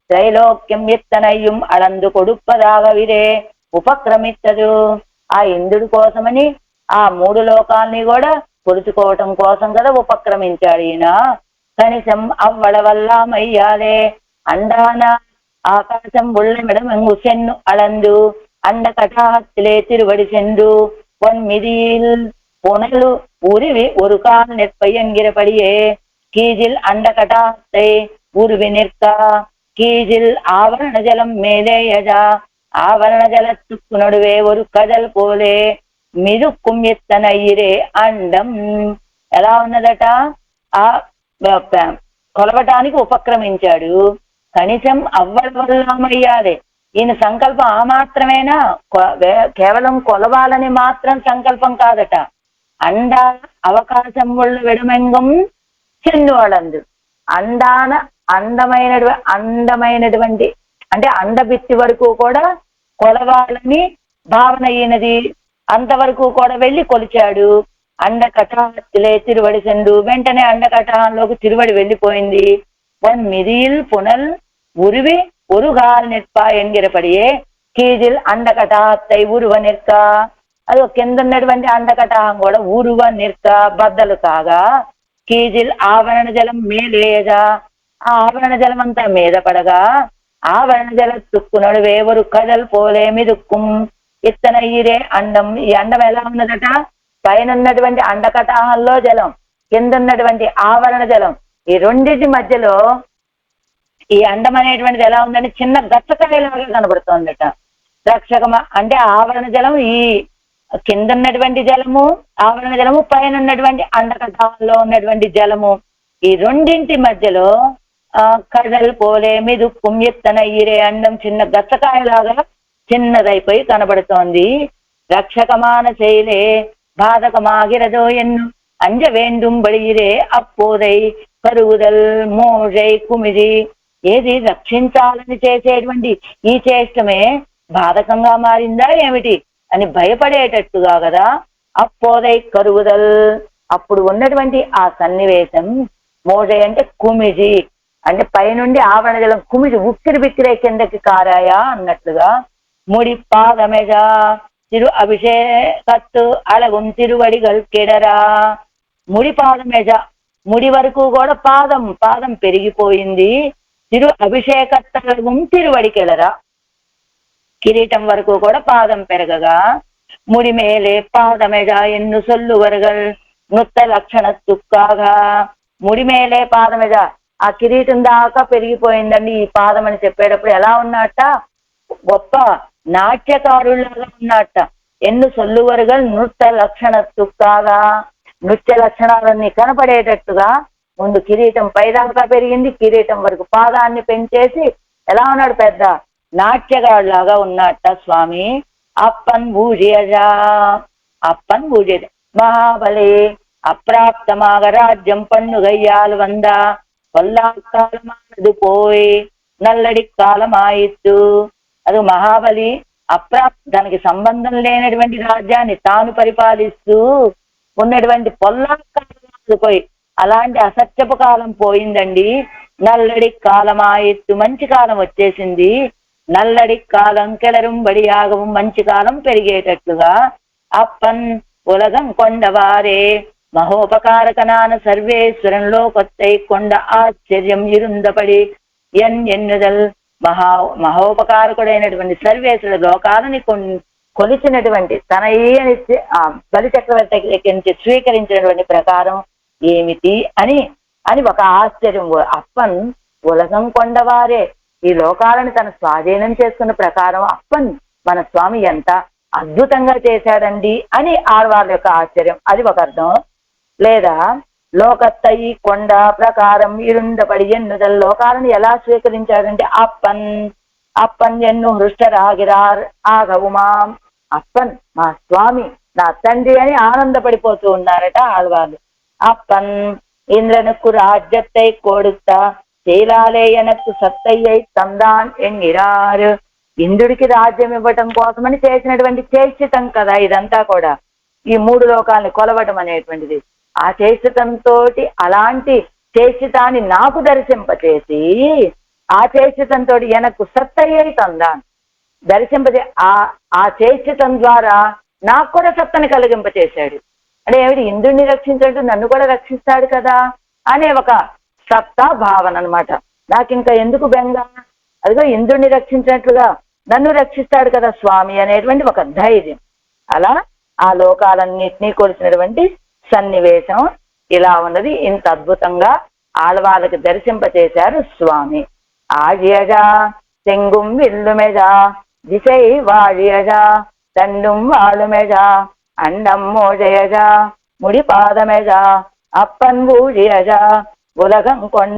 త్రైలోక్యం ఎత్తనయ్యం అళందు కొడుప్పదాగవిరే ఉపక్రమిత్తదు. ఆ ఇంద్రుడి కోసమని ఆ 3 లోకాల్ని కూడా కొలుచుకోవటం కోసం కదా ఉపక్రమించాడు ఈయన. కనీసం అవ్వడ వల్ల మయ్యాలే అండాన ఆకాశం ఉళ్ళమెడమంగు సెన్ను అళందు అండ కటాహత్తిలే తిరువడి సెండు పొన్మిదిల్ పునలు ఉరివి ఒరుకాల్ నెప్పయ్యంగిరపడియే కీజిల్ అండ కటాహத்தை ఉరివి నిற்க కీజిల్ ఆవరణ జలం మేలేయజా ఆవరణ జలத்துக்கு నడువే ஒரு కదల్ పోలే మిదుక్కుం ఎత్తనయ్యిరే అండం. ఎలా ఉన్నదట? ఆ కొలవటానికి ఉపక్రమించాడు. కనీసం అవ్వడ వల్లమయ్యాలే. ఈయన సంకల్పం ఆ మాత్రమేనా? కేవలం కొలవాలని మాత్రం సంకల్పం కాదట. అండ అవకాశం వల్ల విడమంగం చెన్ను అళందు. అండాన అందమైనటువంటి అంటే అండబిత్తి వరకు కూడా కొలవాలని భావన అయినది. అంతవరకు కూడా వెళ్ళి కొలిచాడు. అండ కటాహత్తిలే తిరువడి సెండు. వెంటనే అండ కటాహంలోకి తిరువడి వెళ్ళిపోయింది. మిదిల్ పునల్ ఉరివి ఉరుగాల్ నిற்ப ఎంగిరపడియే కీజిల్ అండ కటాహத்தை ఉరువ నిற்క. అది కింద ఉన్నటువంటి అండ కటాహం కూడా ఉరువ నిற்క బద్దలు కాగా కీజిల్ ఆవరణ జలం మేలేయజా. ఆ ఆవరణ జలం అంతా మీద పడగా ఆవరణ జల తుక్కునడు వేవరు కదల్ పోలే మిదుక్కుం ఇత్తనయ్యిరే అండం. ఈ అండం ఎలా ఉన్నదట? పైన ఉన్నటువంటి అండకటాహంలో జలం, కింద ఉన్నటువంటి ఆవరణ జలం, ఈ రెండింటి మధ్యలో ఈ అండం అనేటువంటిది ఎలా ఉందంటే చిన్న గచ్చకాయలాగా కనబడుతోందట. రక్షకమ అంటే ఆవరణ జలం, ఈ కింద ఉన్నటువంటి జలము ఆవరణ జలము, పైన ఉన్నటువంటి అండకటాహంలో ఉన్నటువంటి జలము, ఈ రెండింటి మధ్యలో కడల్ పోలే మిదుక్కుం ఎత్తనయ్యిరే అండం చిన్న గచ్చకాయలాగా చిన్నదైపోయి కనబడుతోంది. రక్షకమాన శైలే బాధకమాగిరదో ఎన్ను అంజ వేండుంబడియిరే అప్పోదై కరువుదల్ మోజై కుమిది. ఏది రక్షించాలని చేసేటువంటి ఈ చేష్టమే బాధకంగా మారిందా ఏమిటి అని భయపడేటట్టుగా కదా. అప్పోదై కరువుదల్, అప్పుడు ఉన్నటువంటి ఆ సన్నివేశం. మోజై అంటే కుమిజి, అంటే పైనుండి ఆవరణ జలం కుమిజి ఉక్కిరి బిక్కిరే కిందకి కారాయా అన్నట్లుగా. ముడి పాదమెజా తిరు అభిషేకత్తు అలగుం తిరువడిగల్ కెడరా. ముడి పాదమెజ, ముడి వరకు కూడా పాదం పెరిగిపోయింది. తిరు అభిషేకత్తలగుం తిరువడికెడరా, కిరీటం వరకు కూడా పాదం పెరగగా. ముడి మేలే పాదమెజ ఎన్ను సొల్లు వరగల్ నుత్త లక్షణ తుక్కాగా. ముడి మేలే పాదమెజ, ఆ కిరీటం దాకా పెరిగిపోయిందండి ఈ పాదం అని చెప్పేటప్పుడు ఎలా ఉన్నట్ట, గొప్ప నాట్యకారులాగా ఉన్నట్ట. ఎన్ను సొల్లువరుగల్ నృత్య లక్షణత్తుకాగా, నృత్య లక్షణాలన్నీ కనపడేటట్టుగా ముందు కిరీటం పైదాకా పెరిగింది, కిరీటం వరకు పాదాన్ని పెంచేసి ఎలా ఉన్నాడు, పెద్ద నాట్యగాడులాగా ఉన్నట్ట స్వామి. అప్పన్ భూజేజా, అప్పన్ భూజేజ మహాబలి అప్రాప్తமாக రాజ్యం పన్నుగయ్యాలు వంద కొల్లాకాలమానదు పోయి నల్లడి కాలమాయిత్తు. అది మహాబలి దానికి సంబంధం లేనటువంటి రాజ్యాన్ని తాను పరిపాలిస్తూ ఉన్నటువంటి పొల్లాకాలం పోయి, అలాంటి అసత్యపు కాలం పోయిందండి. నల్లడి కాలమాయిత్తు, మంచి కాలం వచ్చేసింది. నల్లడి కాలం కెళరుంబడి ఆగవం, మంచి కాలం పెరిగేటట్లుగా. అప్పన్ ఉలగం కొండవారే మహోపకారకనాన సర్వేశ్వరంలో కొత్తై కొండ ఆశ్చర్యం ఇరుందపడి ఎన్నుదల్ మహోపకారకుడైనటువంటి సర్వేశ్వరుడు లోకాలని కొలిచినటువంటి తన బలి చక్రవర్తి స్వీకరించినటువంటి ప్రకారం ఏమిటి అని అని ఒక ఆశ్చర్యం. అప్పన్ ఉలగం కొండవారే, ఈ లోకాలను తన స్వాధీనం చేసుకున్న ప్రకారం అప్పన్ మన స్వామి ఎంత అద్భుతంగా చేశాడండి అని ఆడవాళ్ళ యొక్క ఆశ్చర్యం. అది ఒక అర్థం. లేదా లోకత్తయి కొండ ప్రకారం ఇరుందపడి ఎన్నుదల్, లోకాలను ఎలా స్వీకరించాడంటే అప్పన్ ఎన్ను హృష్టరాగిరార్ ఆగవుమాం, అప్పన్ మా స్వామి నా తండ్రి అని ఆనందపడిపోతూ ఉన్నారట ఆళ్వాళ్ళు. అప్పన్ ఇంద్రనుకు రాజ్యత్తై కోడుత శీలాలే ఎనక్కు సత్తయ్యై తందాన్ ఎన్నిరారు, ఇంద్రుడికి రాజ్యం ఇవ్వటం కోసమని చేసినటువంటి చేష్టితం కదా ఇదంతా కూడా, ఈ మూడు లోకాలని కొలవటం అనేటువంటిది. ఆ చేష్టితంతో అలాంటి చేష్టితాన్ని నాకు దర్శింపచేసి ఆ చేష్టితంతో ఎనకు సత్తయ్యై తందాన్ దర్శింపజే ఆ చేష్టితం ద్వారా నాకు కూడా సత్తని కలిగింపచేశాడు. అంటే ఏమిటి, ఇంద్రుడిని రక్షించాడు నన్ను కూడా రక్షిస్తాడు కదా అనే ఒక సత్తా భావన అనమాట. నాకు ఇంకా ఎందుకు బెంగ, అదిగో ఇంద్రుడిని రక్షించినట్లుగా నన్ను రక్షిస్తాడు కదా స్వామి అనేటువంటి ఒక ధైర్యం. అలా ఆ లోకాలన్నింటినీ కొలిసినటువంటి సన్నివేశం ఇలా ఉన్నది. ఇంత అద్భుతంగా ఆళ్వాళ్ళకి దర్శింపచేశారు స్వామి. ఆజియజా செங்கும் வில்லுமெஜா திசை வாழியஜா தண்டும் வாழுமெஜா அண்டம் மோஜயஜா முடிபாதமெஜா அப்பன் பூழியஜா உலகம் கொண்ட